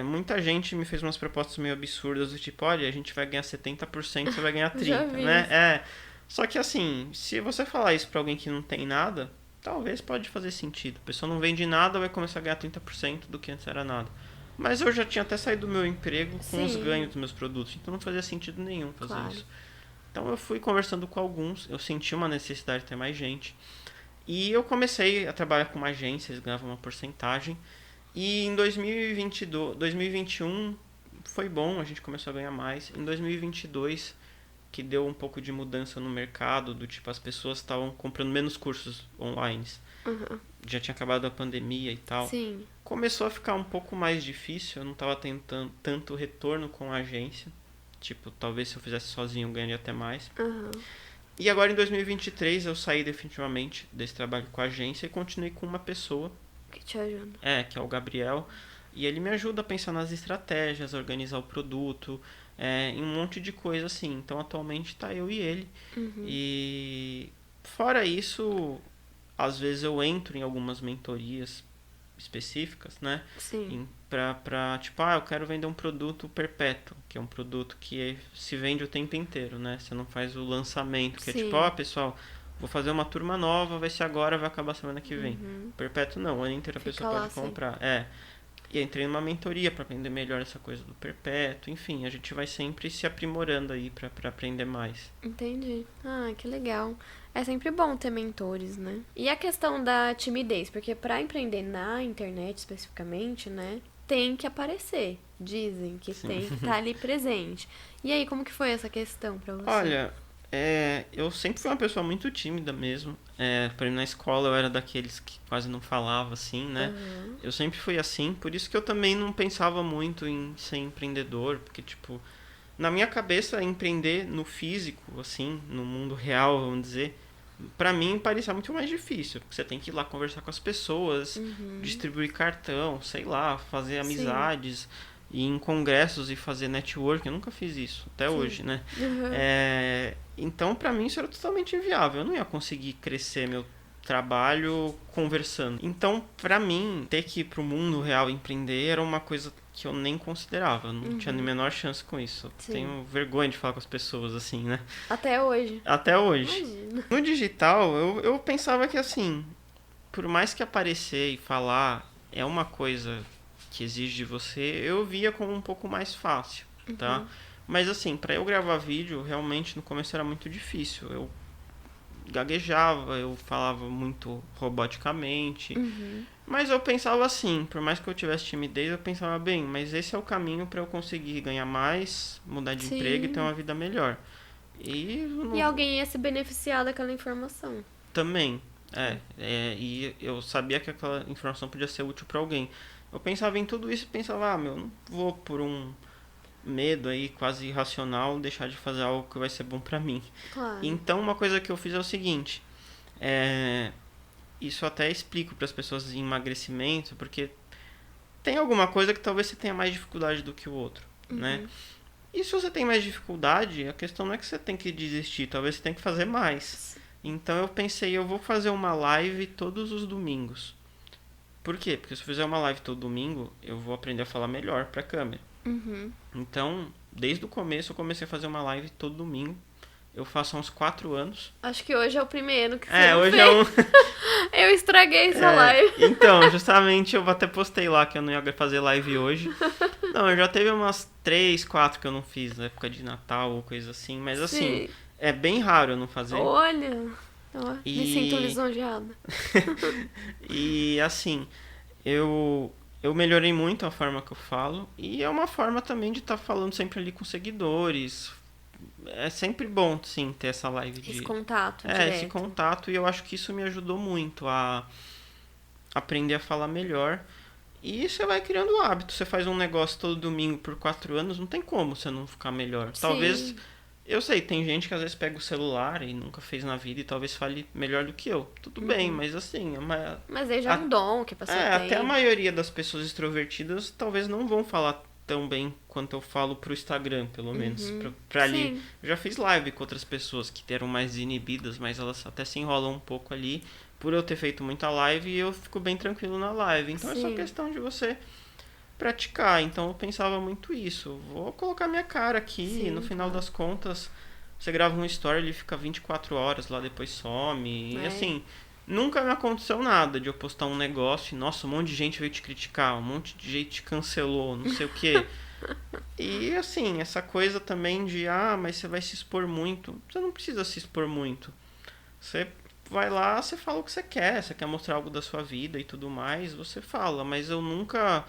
muita gente me fez umas propostas meio absurdas do tipo, olha, a gente vai ganhar 70%, você vai ganhar 30%, né? Só que assim, se você falar isso pra alguém que não tem nada, talvez pode fazer sentido. A pessoa não vende nada, vai começar a ganhar 30% do que antes era nada. Mas eu já tinha até saído do meu emprego com os ganhos dos meus produtos, então não fazia sentido nenhum fazer isso. Então eu fui conversando com alguns, eu senti uma necessidade de ter mais gente. E eu comecei a trabalhar com uma agência, eles ganhavam uma porcentagem. E em 2021 foi bom, a gente começou a ganhar mais. Em 2022, que deu um pouco de mudança no mercado, do tipo, as pessoas estavam comprando menos cursos online.
Uhum.
Já tinha acabado a pandemia e tal.
Sim.
Começou a ficar um pouco mais difícil, eu não estava tendo tanto retorno com a agência. Tipo, talvez se eu fizesse sozinho eu ganharia até mais.
Uhum.
E agora em 2023 eu saí definitivamente desse trabalho com a agência e continuei com uma pessoa.
Que te ajuda.
Que é o Gabriel. E ele me ajuda a pensar nas estratégias, a organizar o produto, em um monte de coisa assim. Então atualmente tá eu e ele.
Uhum.
E fora isso, às vezes eu entro em algumas mentorias específicas, né?
Sim.
Tipo, eu quero vender um produto perpétuo, que é um produto que se vende o tempo inteiro, né? Você não faz o lançamento, que
Sim.
é tipo, pessoal, vou fazer uma turma nova, vai ser agora, vai acabar semana que vem.
Uhum.
Perpétuo não, o ano inteiro a
Fica
pessoa
lá,
pode comprar. E entrei numa mentoria para aprender melhor essa coisa do perpétuo. Enfim, a gente vai sempre se aprimorando aí para aprender mais.
Entendi. Ah, que legal. É sempre bom ter mentores, né? E a questão da timidez, porque para empreender na internet especificamente, né, tem que aparecer. Dizem que
Sim.
tem que estar ali presente. E aí, como que foi essa questão pra você?
Olha, eu sempre fui uma pessoa muito tímida mesmo. Por exemplo, na escola eu era daqueles que quase não falava assim, né?
Uhum.
Eu sempre fui assim, por isso que eu também não pensava muito em ser empreendedor, porque, tipo, na minha cabeça, empreender no físico, assim, no mundo real, vamos dizer, pra mim parecia muito mais difícil, porque você tem que ir lá conversar com as pessoas, distribuir cartão, sei lá, fazer amizades, ir em congressos e fazer network. Eu nunca fiz isso, até hoje, né?
Uhum.
Então, pra mim, isso era totalmente inviável. Eu não ia conseguir crescer meu trabalho conversando. Então, pra mim, ter que ir pro mundo real empreender era uma coisa que eu nem considerava. Eu não tinha nem a menor chance com isso.
Sim.
Tenho vergonha de falar com as pessoas assim, né?
Até hoje.
Até hoje.
Imagina.
No digital, eu pensava que assim, por mais que aparecer e falar é uma coisa que exige de você, eu via como um pouco mais fácil, tá? Mas assim, pra eu gravar vídeo, realmente no começo era muito difícil. Eu gaguejava, eu falava muito roboticamente. Mas eu pensava assim, por mais que eu tivesse timidez, eu pensava, bem, mas esse é o caminho pra eu conseguir ganhar mais, mudar de
Sim.
emprego e ter uma vida melhor.
E alguém ia se beneficiar daquela informação.
Também, e eu sabia que aquela informação podia ser útil pra alguém. Eu pensava em tudo isso e pensava, não vou por um medo aí quase irracional deixar de fazer algo que vai ser bom pra mim.
Claro.
Então uma coisa que eu fiz é o seguinte, isso eu até explico para as pessoas em emagrecimento, porque tem alguma coisa que talvez você tenha mais dificuldade do que o outro, né? E se você tem mais dificuldade, a questão não é que você tem que desistir, talvez você tenha que fazer mais. Então eu pensei, eu vou fazer uma live todos os domingos. Por quê? Porque se eu fizer uma live todo domingo, eu vou aprender a falar melhor pra câmera. Então, desde o começo eu comecei a fazer uma live todo domingo. Eu faço há uns 4 anos.
Acho que hoje é o primeiro que você não
hoje
fez. Eu estraguei essa live.
Então, justamente eu até postei lá que eu não ia fazer live hoje. Não, eu já teve umas 3, 4 que eu não fiz na época de Natal ou coisa assim. Mas assim, é bem raro eu não fazer.
Olha, me sinto lisonjeada.
E assim, eu melhorei muito a forma que eu falo. E é uma forma também de estar falando sempre ali com seguidores. É sempre bom, sim, ter essa live
Esse contato direto.
esse contato. E eu acho que isso me ajudou muito a aprender a falar melhor. E você vai criando o hábito. Você faz um negócio todo domingo por 4 anos, não tem como você não ficar melhor.
Sim.
Talvez, eu sei, tem gente que às vezes pega o celular e nunca fez na vida e talvez fale melhor do que eu. Tudo bem, mas assim...
Mas aí já é um dom que a pessoa tem.
Até a maioria das pessoas extrovertidas talvez não vão falar tão bem quanto eu falo pro Instagram, pelo menos. Pra ali. Eu já fiz live com outras pessoas que eram mais inibidas, mas elas até se enrolam um pouco ali. Por eu ter feito muita live, eu fico bem tranquilo na live. Então é só questão de você praticar. Então eu pensava muito isso. Vou colocar minha cara aqui e no final das contas você grava um story, ele fica 24 horas lá, depois some. E assim, nunca me aconteceu nada de eu postar um negócio e, nossa, um monte de gente veio te criticar, um monte de gente te cancelou, não sei o quê. E assim, essa coisa também de, mas você vai se expor muito. Você não precisa se expor muito. Você vai lá, você fala o que você quer mostrar algo da sua vida e tudo mais, você fala. Mas eu nunca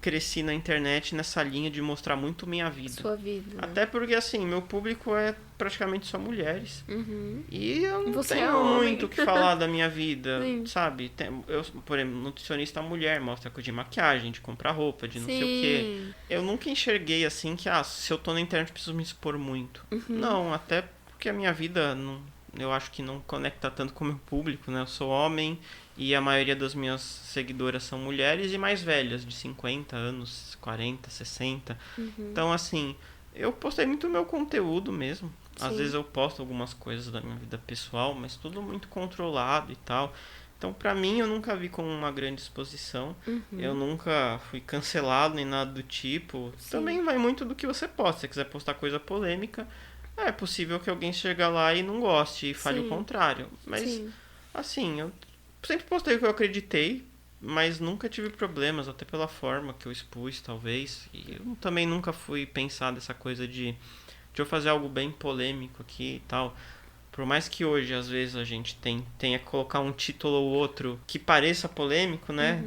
cresci na internet nessa linha de mostrar muito minha vida.
Sua vida. Né?
Até porque, assim, meu público é praticamente só mulheres.
Uhum.
E eu não
Você
tenho muito o que falar da minha vida,
Sim.
sabe? Eu, por exemplo, nutricionista mulher, mostra coisa de maquiagem, de comprar roupa, de não sei o quê. Eu nunca enxerguei, assim, que, se eu tô na internet eu preciso me expor muito. Não, até porque a minha vida, não, eu acho que não conecta tanto com o meu público, né? Eu sou homem e a maioria das minhas seguidoras são mulheres e mais velhas, de 50 anos, 40, 60. Então, assim, eu postei muito o meu conteúdo mesmo. Às vezes eu posto algumas coisas da minha vida pessoal, mas tudo muito controlado e tal. Então, pra mim, eu nunca vi como uma grande exposição. Eu nunca fui cancelado nem nada do tipo. Também vai muito do que você posta. Se você quiser postar coisa polêmica, é possível que alguém chegue lá e não goste e fale o contrário. Mas, assim, eu sempre postei o que eu acreditei, mas nunca tive problemas, até pela forma que eu expus, talvez. E eu também nunca fui pensar dessa coisa de eu fazer algo bem polêmico aqui e tal. Por mais que hoje, às vezes, a gente tenha que colocar um título ou outro que pareça polêmico, né?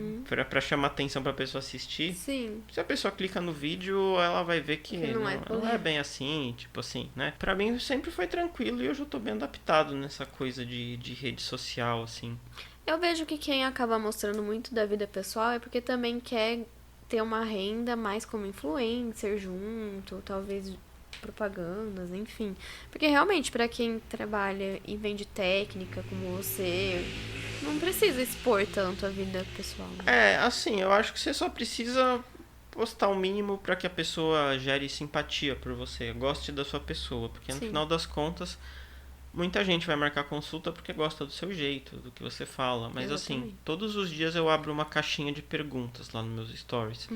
Pra chamar atenção pra pessoa assistir.
Sim.
Se a pessoa clica no vídeo, ela vai ver que não é bem assim, tipo assim, né? Pra mim sempre foi tranquilo e eu já tô bem adaptado nessa coisa de rede social, assim.
Eu vejo que quem acaba mostrando muito da vida pessoal é porque também quer ter uma renda mais como influencer junto, talvez propagandas, enfim. Porque realmente, pra quem trabalha e vende técnica como você, não precisa expor tanto a vida pessoal. Né?
Assim, eu acho que você só precisa postar o mínimo pra que a pessoa gere simpatia por você, goste da sua pessoa, porque no final das contas muita gente vai marcar consulta porque gosta do seu jeito, do que você fala. Mas assim, todos os dias eu abro uma caixinha de perguntas lá nos meus stories.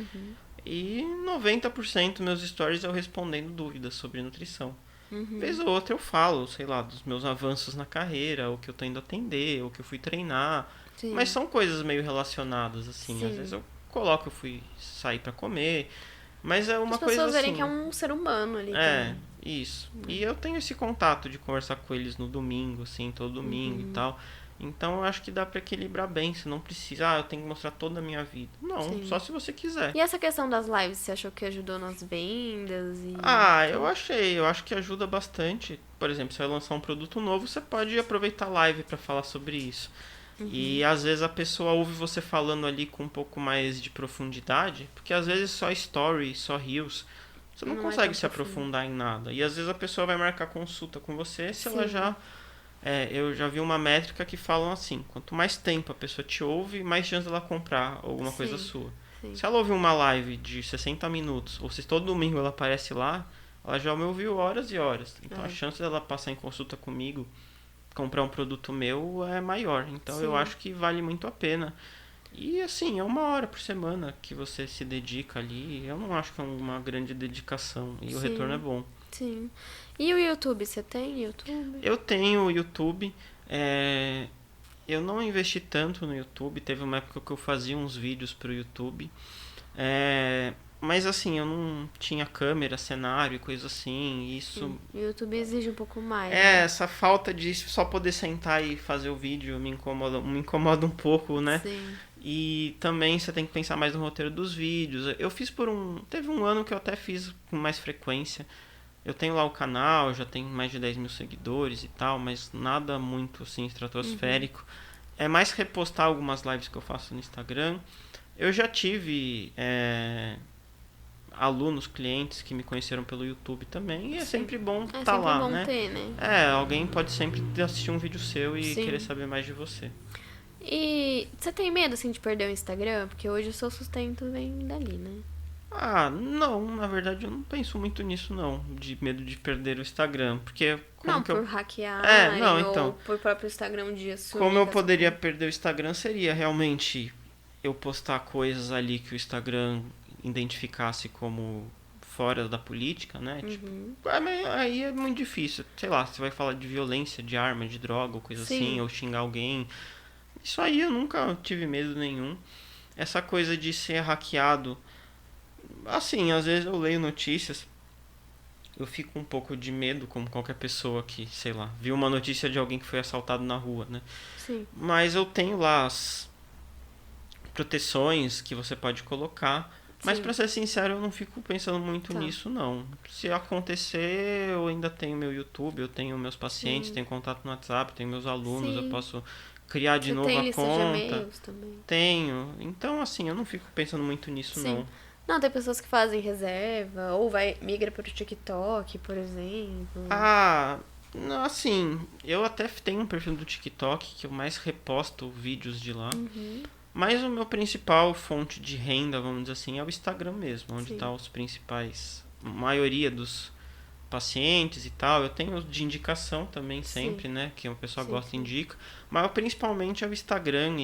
E 90% dos meus stories eu respondendo dúvidas sobre nutrição. Vez ou outra eu falo, sei lá, dos meus avanços na carreira, o que eu tô indo atender, o que eu fui treinar.
Sim.
Mas são coisas meio relacionadas, assim.
Sim.
Às vezes eu coloco, eu fui sair pra comer. Mas é uma coisa assim... As
pessoas verem que é um ser humano ali também.
Isso. E eu tenho esse contato de conversar com eles no domingo, assim, todo domingo e tal. Então eu acho que dá pra equilibrar bem. Você não precisa, eu tenho que mostrar toda a minha vida. Não, só se você quiser.
E essa questão das lives, você achou que ajudou nas vendas?
Eu achei. Eu acho que ajuda bastante. Por exemplo, se vai lançar um produto novo, você pode aproveitar a live pra falar sobre isso. E às vezes a pessoa ouve você falando ali com um pouco mais de profundidade, porque às vezes só story, só reels, você não consegue se aprofundar em nada. E às vezes a pessoa vai marcar consulta com você se ela já... eu já vi uma métrica que falam assim, quanto mais tempo a pessoa te ouve, mais chance dela comprar alguma coisa sua. Se ela ouvir uma live de 60 minutos, ou se todo domingo ela aparece lá, ela já me ouviu horas e horas. Então a chance dela passar em consulta comigo, comprar um produto meu, é maior. Então eu acho que vale muito a pena. E assim, é 1 hora por semana que você se dedica ali. Eu não acho que é uma grande dedicação. E o retorno é bom.
Sim. E o YouTube? Você tem YouTube?
Eu tenho o YouTube. Eu não investi tanto no YouTube. Teve uma época que eu fazia uns vídeos pro YouTube. Mas assim, eu não tinha câmera, cenário e coisa assim. Isso.
O YouTube exige um pouco mais.
Essa falta de só poder sentar e fazer o vídeo me incomoda um pouco, né?
Sim.
E também você tem que pensar mais no roteiro dos vídeos. Eu fiz teve um ano que eu até fiz com mais frequência. Eu tenho lá o canal, já tenho mais de 10 mil seguidores e tal, mas nada muito assim estratosférico. É mais repostar algumas lives que eu faço no Instagram. Eu já tive alunos, clientes que me conheceram pelo YouTube também, e é sempre bom estar lá,
bom
né?
Ter, né?
Alguém pode sempre assistir um vídeo seu e querer saber mais de você.
E você tem medo, assim, de perder o Instagram? Porque hoje o seu sustento vem dali, né?
Não, na verdade eu não penso muito nisso não, de medo de perder o Instagram, porque...
por hackear,
então,
ou por próprio Instagram um dia sumir.
Como eu poderia perder o Instagram seria realmente eu postar coisas ali que o Instagram identificasse como fora da política, né? Tipo, aí é muito difícil. Sei lá, você vai falar de violência, de arma, de droga, ou coisa assim, ou xingar alguém. Isso aí eu nunca tive medo nenhum. Essa coisa de ser hackeado, Assim, às vezes eu leio notícias, eu fico um pouco de medo, como qualquer pessoa que, sei lá, viu uma notícia de alguém que foi assaltado na rua, né?
Sim,
Mas eu tenho lá as proteções que você pode colocar. Mas pra
sim,
ser sincero, eu não fico pensando muito
tá.
nisso, não. Se acontecer, eu ainda tenho meu YouTube, eu tenho meus pacientes,
Sim,
tenho contato no WhatsApp, tenho meus alunos, eu
sim.
posso criar de
Você
novo
tem
a
lista de
conta.
e-mails também?
Tenho. Então, assim, eu não fico pensando muito nisso,
Sim.
não.
Não, tem pessoas que fazem reserva, ou migra para o TikTok, por exemplo.
Ah, não, assim, eu até tenho um perfil do TikTok que eu mais reposto vídeos de lá.
Uhum,
Mas o meu principal fonte de renda, vamos dizer assim, é o Instagram mesmo, onde está
sim,
os principais, maioria dos pacientes e tal. Eu tenho de indicação também
sim,
sempre, né, que a pessoa
sim,
gosta e
sim.
indica, mas principalmente é o Instagram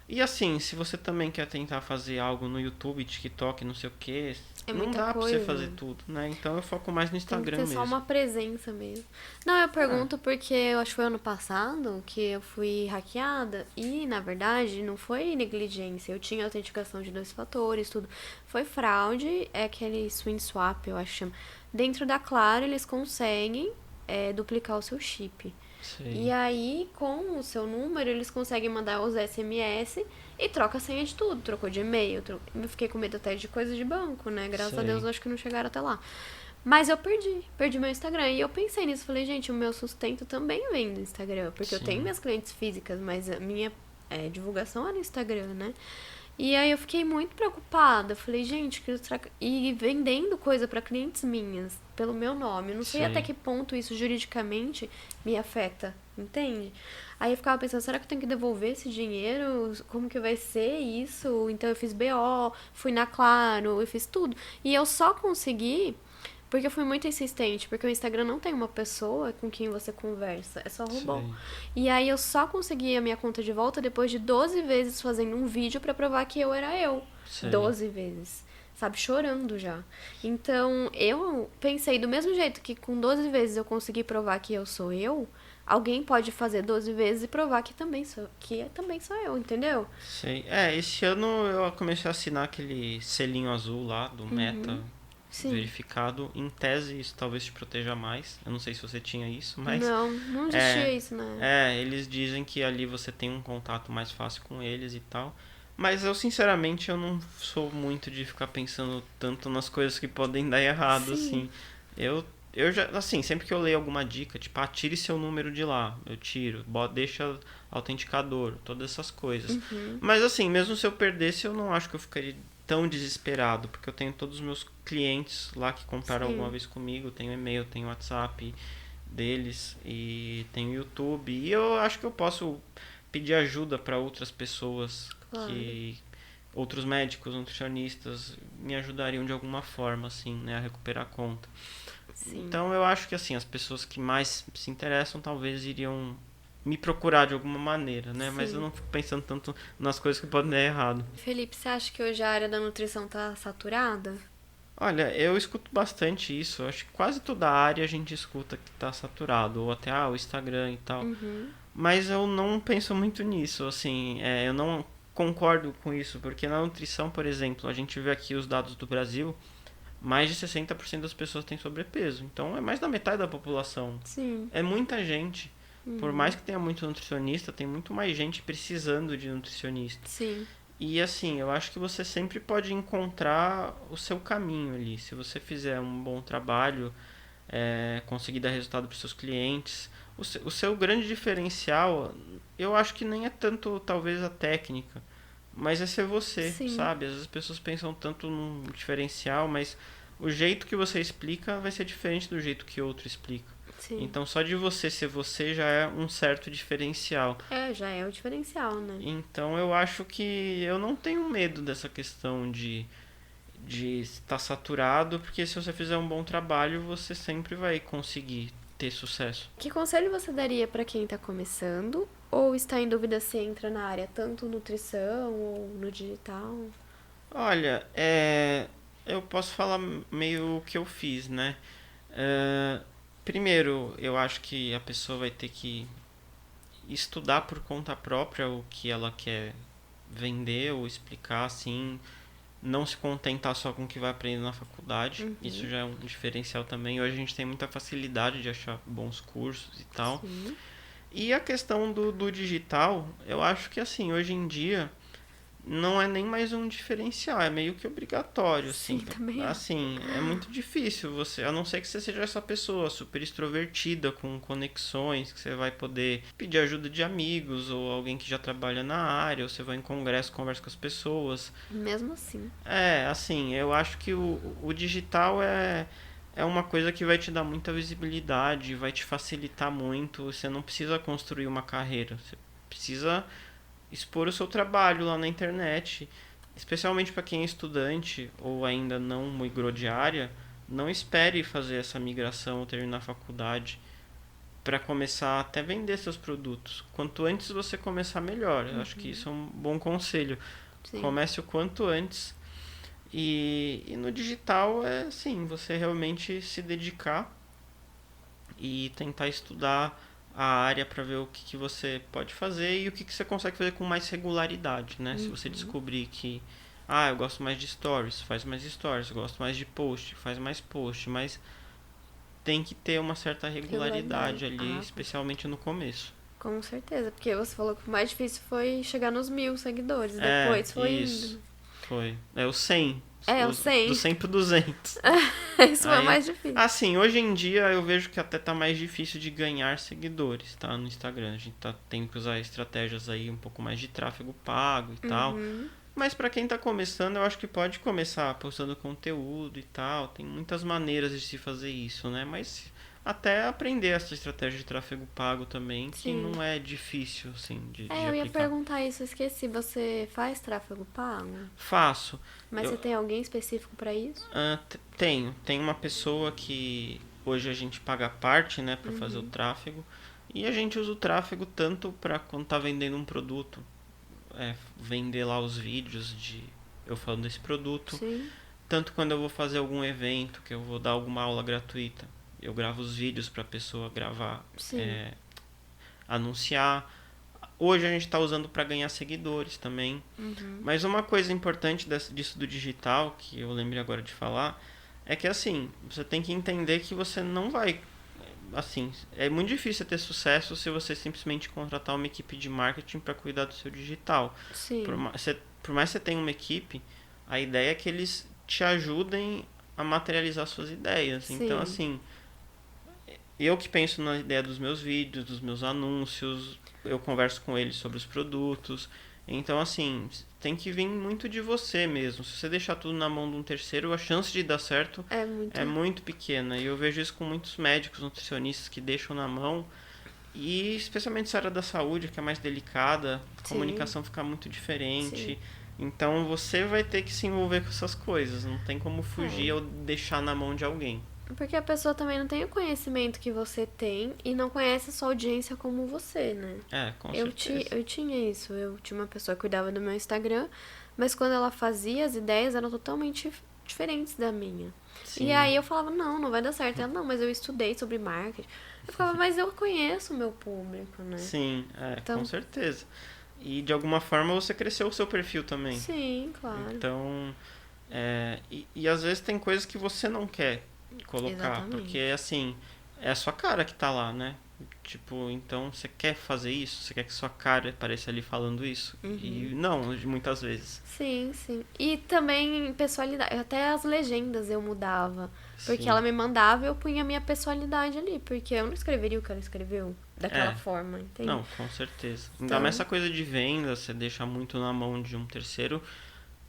e assim, se você também quer tentar fazer algo no YouTube, TikTok, não sei o que,
É
não
muita
dá pra você
coisa.
fazer tudo, né? Então eu foco mais no
Tem que
Instagram
ter só
mesmo.
uma presença mesmo. Não, eu
Ah,
pergunto porque eu acho que foi ano passado que eu fui hackeada e, na verdade, não foi negligência. Eu tinha autenticação de 2 fatores, tudo. Foi fraude, é aquele swing swap, eu acho que chama. Dentro da Claro, eles conseguem duplicar o seu chip. E
sei,
aí, com o seu número, eles conseguem mandar os SMS e troca a senha de tudo. Trocou de e-mail. Eu fiquei com medo até de coisa de banco, né? Graças a Deus,
sei,
eu acho que não chegaram até lá. Mas eu perdi meu Instagram. E eu pensei nisso, falei, gente, o meu sustento também vem do Instagram. Porque eu tenho
sim,
minhas clientes físicas, mas a minha divulgação é no Instagram, né? E aí eu fiquei muito preocupada. Falei, gente, e vendendo coisa para clientes minhas pelo meu nome. Eu não sei até
sei,
que ponto isso juridicamente me afeta, entende? Aí eu ficava pensando, será que eu tenho que devolver esse dinheiro? Como que vai ser isso? Então eu fiz BO, fui na Claro, eu fiz tudo. E eu só consegui porque eu fui muito insistente, porque o Instagram não tem uma pessoa com quem você conversa, é só robô.
sei,
E aí eu só consegui a minha conta de volta depois de 12 vezes fazendo um vídeo pra provar que eu era eu.
sei.
12 vezes. Sabe, chorando já. Então, eu pensei do mesmo jeito que com 12 vezes eu consegui provar que eu sou eu, alguém pode fazer 12 vezes e provar também sou eu, entendeu?
Sei. É, esse ano eu comecei a assinar aquele selinho azul lá do Meta
Uhum. Sim.
verificado. Em tese, isso talvez te proteja mais. Eu não sei se você tinha isso, mas
Não
é,
existia isso na época.
eles dizem que ali você tem um contato mais fácil com eles e tal. Mas eu, sinceramente, eu não sou muito de ficar pensando tanto nas coisas que podem dar errado,
Sim.
assim. Eu, eu já, assim, sempre que eu leio alguma dica, tipo, ah, tire seu número de lá, eu tiro, deixa autenticador, todas essas coisas.
Uhum.
Mas assim, mesmo se eu perdesse, eu não acho que eu ficaria tão desesperado, porque eu tenho todos os meus clientes lá que compraram alguma
Sim.
vez comigo, tenho e-mail, tenho WhatsApp deles e tenho YouTube, e eu acho que eu posso pedir ajuda para outras pessoas
Claro.
que outros médicos, nutricionistas me ajudariam de alguma forma assim, né, a recuperar a conta.
Sim.
Então eu acho que assim, as pessoas que mais se interessam talvez iriam me procurar de alguma maneira, né? Mas eu
Sim.
não fico pensando tanto nas coisas que podem dar errado.
Felipe, você acha que hoje a área da nutrição tá saturada?
Olha, eu escuto bastante isso. Acho que quase toda área a gente escuta que tá saturado, ou até o Instagram e tal.
Uhum.
Mas eu não penso muito nisso, assim, eu não concordo com isso, porque na nutrição, por exemplo, a gente vê aqui os dados do Brasil, mais de 60% das pessoas têm sobrepeso. Então é mais da metade da população.
Sim.
É muita gente. Por mais
Uhum.
que tenha muito nutricionista, tem muito mais gente precisando de nutricionista.
Sim.
E assim, eu acho que você sempre pode encontrar o seu caminho ali. Se você fizer um bom trabalho, conseguir dar resultado para os seus clientes. O seu grande diferencial, eu acho que nem é tanto talvez a técnica, mas é ser você,
Sim.
sabe? Às vezes as pessoas pensam tanto num diferencial, mas o jeito que você explica vai ser diferente do jeito que outro explica.
Sim.
Então só de você ser você já é um certo diferencial.
É, já é o diferencial, né?
Então eu acho que eu não tenho medo dessa questão de estar saturado, porque se você fizer um bom trabalho, você sempre vai conseguir ter sucesso.
Que conselho você daria pra quem tá começando ou está em dúvida se entra na área tanto nutrição ou no digital?
Olha, eu posso falar meio o que eu fiz, né? É, primeiro, eu acho que a pessoa vai ter que estudar por conta própria o que ela quer vender ou explicar, assim, não se contentar só com o que vai aprender na faculdade.
Uhum.
Isso já é um diferencial também. Hoje a gente tem muita facilidade de achar bons cursos e tal.
Sim.
E a questão do digital, eu acho que assim, hoje em dia não é nem mais um diferencial, é meio que obrigatório, assim.
Sim, também é.
Assim, é muito difícil você, a não ser que você seja essa pessoa super extrovertida, com conexões, que você vai poder pedir ajuda de amigos ou alguém que já trabalha na área, ou você vai em congresso, conversa com as pessoas.
Mesmo assim.
Assim, eu acho que o digital é uma coisa que vai te dar muita visibilidade, vai te facilitar muito. Você não precisa construir uma carreira, você precisa expor o seu trabalho lá na internet, especialmente para quem é estudante ou ainda não migrou de área. Não espere fazer essa migração ou terminar a faculdade para começar até vender seus produtos. Quanto antes você começar, melhor. Eu acho que isso é um bom conselho.
Sim.
Comece o quanto antes. E no digital é assim, você realmente se dedicar e tentar estudar a área para ver o que você pode fazer e o que você consegue fazer com mais regularidade, né? Se você descobrir que eu gosto mais de stories, faz mais stories, eu gosto mais de post, faz mais post, mas tem que ter uma certa regularidade ali, especialmente no começo.
Com certeza, porque você falou que o mais difícil foi chegar nos 1.000 seguidores, depois foi
isso.
indo.
Foi. É o 100.
O 100.
Do 100 pro 200.
Isso foi o mais difícil.
Assim, hoje em dia eu vejo que até tá mais difícil de ganhar seguidores, tá? No Instagram. A gente tem que usar estratégias aí um pouco mais de tráfego pago e tal. Mas pra quem tá começando, eu acho que pode começar postando conteúdo e tal. Tem muitas maneiras de se fazer isso, né? Mas até aprender essa estratégia de tráfego pago também, que não é difícil, assim, de aplicar.
Eu ia perguntar isso, eu esqueci. Você faz tráfego pago?
Faço.
Mas você tem alguém específico pra isso?
Tenho. Tem uma pessoa que hoje a gente paga a parte, né, pra fazer o tráfego. E a gente usa o tráfego tanto pra quando tá vendendo um produto, vender lá os vídeos de eu falando desse produto.
Sim.
Tanto quando eu vou fazer algum evento, que eu vou dar alguma aula gratuita. Eu gravo os vídeos pra pessoa gravar, anunciar. Hoje a gente está usando para ganhar seguidores também. Mas uma coisa importante disso do digital, que eu lembrei agora de falar, é que assim, você tem que entender que você não vai... Assim, é muito difícil ter sucesso se você simplesmente contratar uma equipe de marketing para cuidar do seu digital.
Sim.
Por mais que você tenha uma equipe, a ideia é que eles te ajudem a materializar suas ideias.
Sim.
Então, assim, eu que penso na ideia dos meus vídeos, dos meus anúncios, eu converso com eles sobre os produtos. Então, assim, tem que vir muito de você mesmo. Se você deixar tudo na mão de um terceiro, a chance de dar certo é muito pequena. E eu vejo isso com muitos médicos, nutricionistas que deixam na mão. E especialmente essa área da saúde, que é mais delicada, a comunicação fica muito diferente.
Sim.
Então, você vai ter que se envolver com essas coisas. Não tem como fugir ou deixar na mão de alguém.
Porque a pessoa também não tem o conhecimento que você tem e não conhece a sua audiência como você, né?
Com certeza.
Eu tinha isso. Eu tinha uma pessoa que cuidava do meu Instagram, mas quando ela fazia, as ideias eram totalmente diferentes da minha.
Sim.
E aí eu falava, não vai dar certo. Ela, não, mas eu estudei sobre marketing. Eu ficava, mas eu conheço o meu público, né?
Sim, com certeza. E de alguma forma você cresceu o seu perfil também.
Sim, claro.
Então, e às vezes tem coisas que você não quer colocar,
Exatamente.
porque assim, é a sua cara que tá lá, né? Tipo, então você quer fazer isso? Você quer que sua cara apareça ali falando isso? E não, muitas vezes.
Sim. E também pessoalidade, até as legendas eu mudava. Porque
Sim.
ela me mandava e eu punha a minha personalidade ali. Porque eu não escreveria o que ela escreveu daquela forma, entende?
Não, com certeza. Ainda
Então...
mais essa coisa de venda, você deixa muito na mão de um terceiro,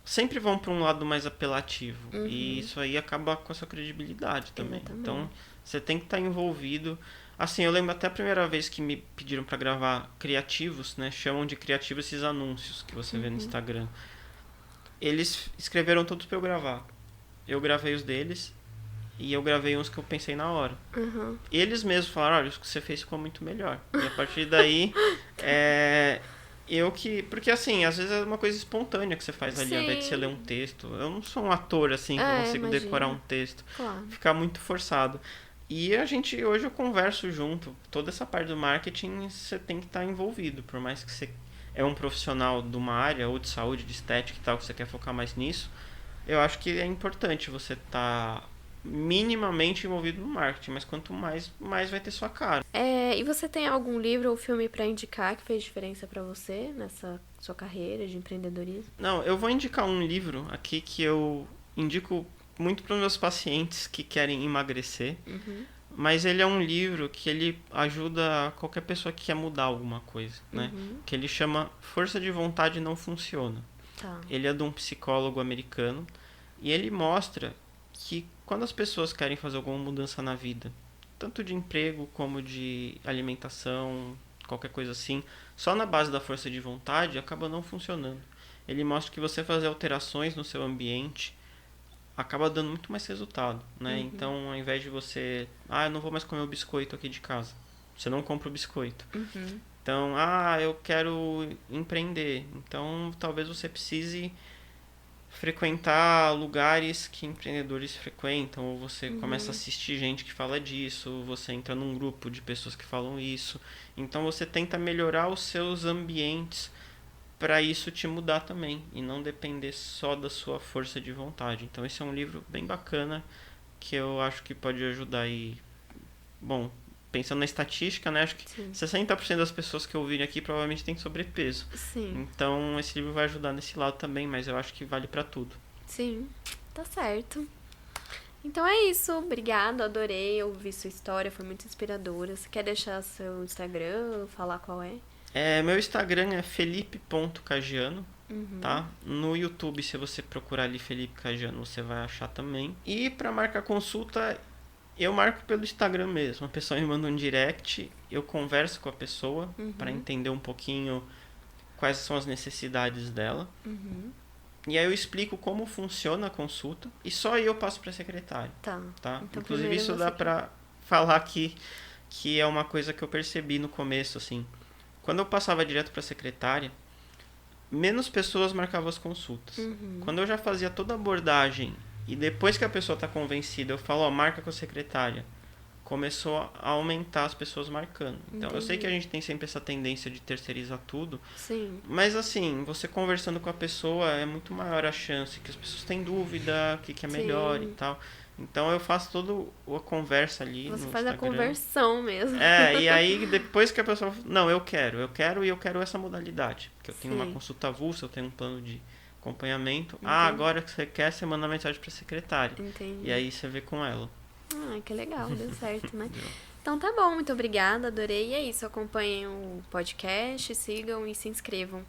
sempre vão para um lado mais apelativo. E isso aí acaba com a sua credibilidade também.
Exatamente.
Então, você tem que estar envolvido. Assim, eu lembro até a primeira vez que me pediram para gravar criativos, né? Chamam de criativos esses anúncios que você vê no Instagram. Eles escreveram todos para eu gravar. Eu gravei os deles e eu gravei uns que eu pensei na hora. Eles mesmos falaram, olha, o que você fez ficou muito melhor. E a partir daí, porque assim, às vezes é uma coisa espontânea que você faz ali, ao invés de você ler um texto. Eu não sou um ator assim, que eu consigo decorar um texto.
Claro.
Ficar muito forçado. E hoje eu converso junto. Toda essa parte do marketing você tem que estar envolvido. Por mais que você é um profissional de uma área, ou de saúde, de estética e tal, que você quer focar mais nisso, eu acho que é importante você estar minimamente envolvido no marketing, mas quanto mais vai ter sua cara.
E você tem algum livro ou filme pra indicar que fez diferença pra você nessa sua carreira de empreendedorismo?
Não, eu vou indicar um livro aqui que eu indico muito para os meus pacientes que querem emagrecer, mas ele é um livro que ele ajuda qualquer pessoa que quer mudar alguma coisa, né? Que ele chama Força de Vontade Não Funciona.
Tá.
Ele é de um psicólogo americano e ele mostra que quando as pessoas querem fazer alguma mudança na vida, tanto de emprego como de alimentação, qualquer coisa assim, só na base da força de vontade acaba não funcionando. Ele mostra que você fazer alterações no seu ambiente acaba dando muito mais resultado, né? Então, ao invés de você, eu não vou mais comer o biscoito aqui de casa, você não compra o biscoito. Então, eu quero empreender. Então, talvez você precise frequentar lugares que empreendedores frequentam, ou você começa a assistir gente que fala disso, ou você entra num grupo de pessoas que falam isso. Então, você tenta melhorar os seus ambientes para isso te mudar também e não depender só da sua força de vontade. Então esse é um livro bem bacana que eu acho que pode ajudar aí. Bom, pensando na estatística, né, acho que 60% das pessoas que ouvirem aqui provavelmente têm sobrepeso.
Sim.
Então esse livro vai ajudar nesse lado também, mas eu acho que vale para tudo.
Sim, tá certo. Então é isso, obrigada, adorei ouvir sua história, foi muito inspiradora. Você quer deixar seu Instagram, falar qual é?
Meu Instagram é felipe.cagiano, tá? No YouTube, se você procurar ali Felipe Cagiano, você vai achar também. E para marcar consulta, eu marco pelo Instagram mesmo. A pessoa me manda um direct, eu converso com a pessoa para entender um pouquinho quais são as necessidades dela. E aí eu explico como funciona a consulta e só aí eu passo para a secretária.
Tá. Então,
Inclusive isso dá para falar aqui que é uma coisa que eu percebi no começo, assim. Quando eu passava direto para a secretária, menos pessoas marcavam as consultas. Quando eu já fazia toda a abordagem e depois que a pessoa está convencida, eu falo, marca com a secretária, começou a aumentar as pessoas marcando. Então, eu sei que a gente tem sempre essa tendência de terceirizar tudo, mas assim, você conversando com a pessoa é muito maior a chance que as pessoas têm dúvida, o que é melhor e tal. Então eu faço toda a conversa ali no Instagram.
Você faz a conversão mesmo.
E aí depois que a pessoa... Não, eu quero e eu quero essa modalidade. Porque eu tenho uma consulta avulsa, eu tenho um plano de acompanhamento. Agora que você quer, você manda mensagem pra secretária. E aí você vê com ela.
Que legal, deu certo, né? Então tá bom, muito obrigada, adorei. E é isso, acompanhem o podcast, sigam e se inscrevam.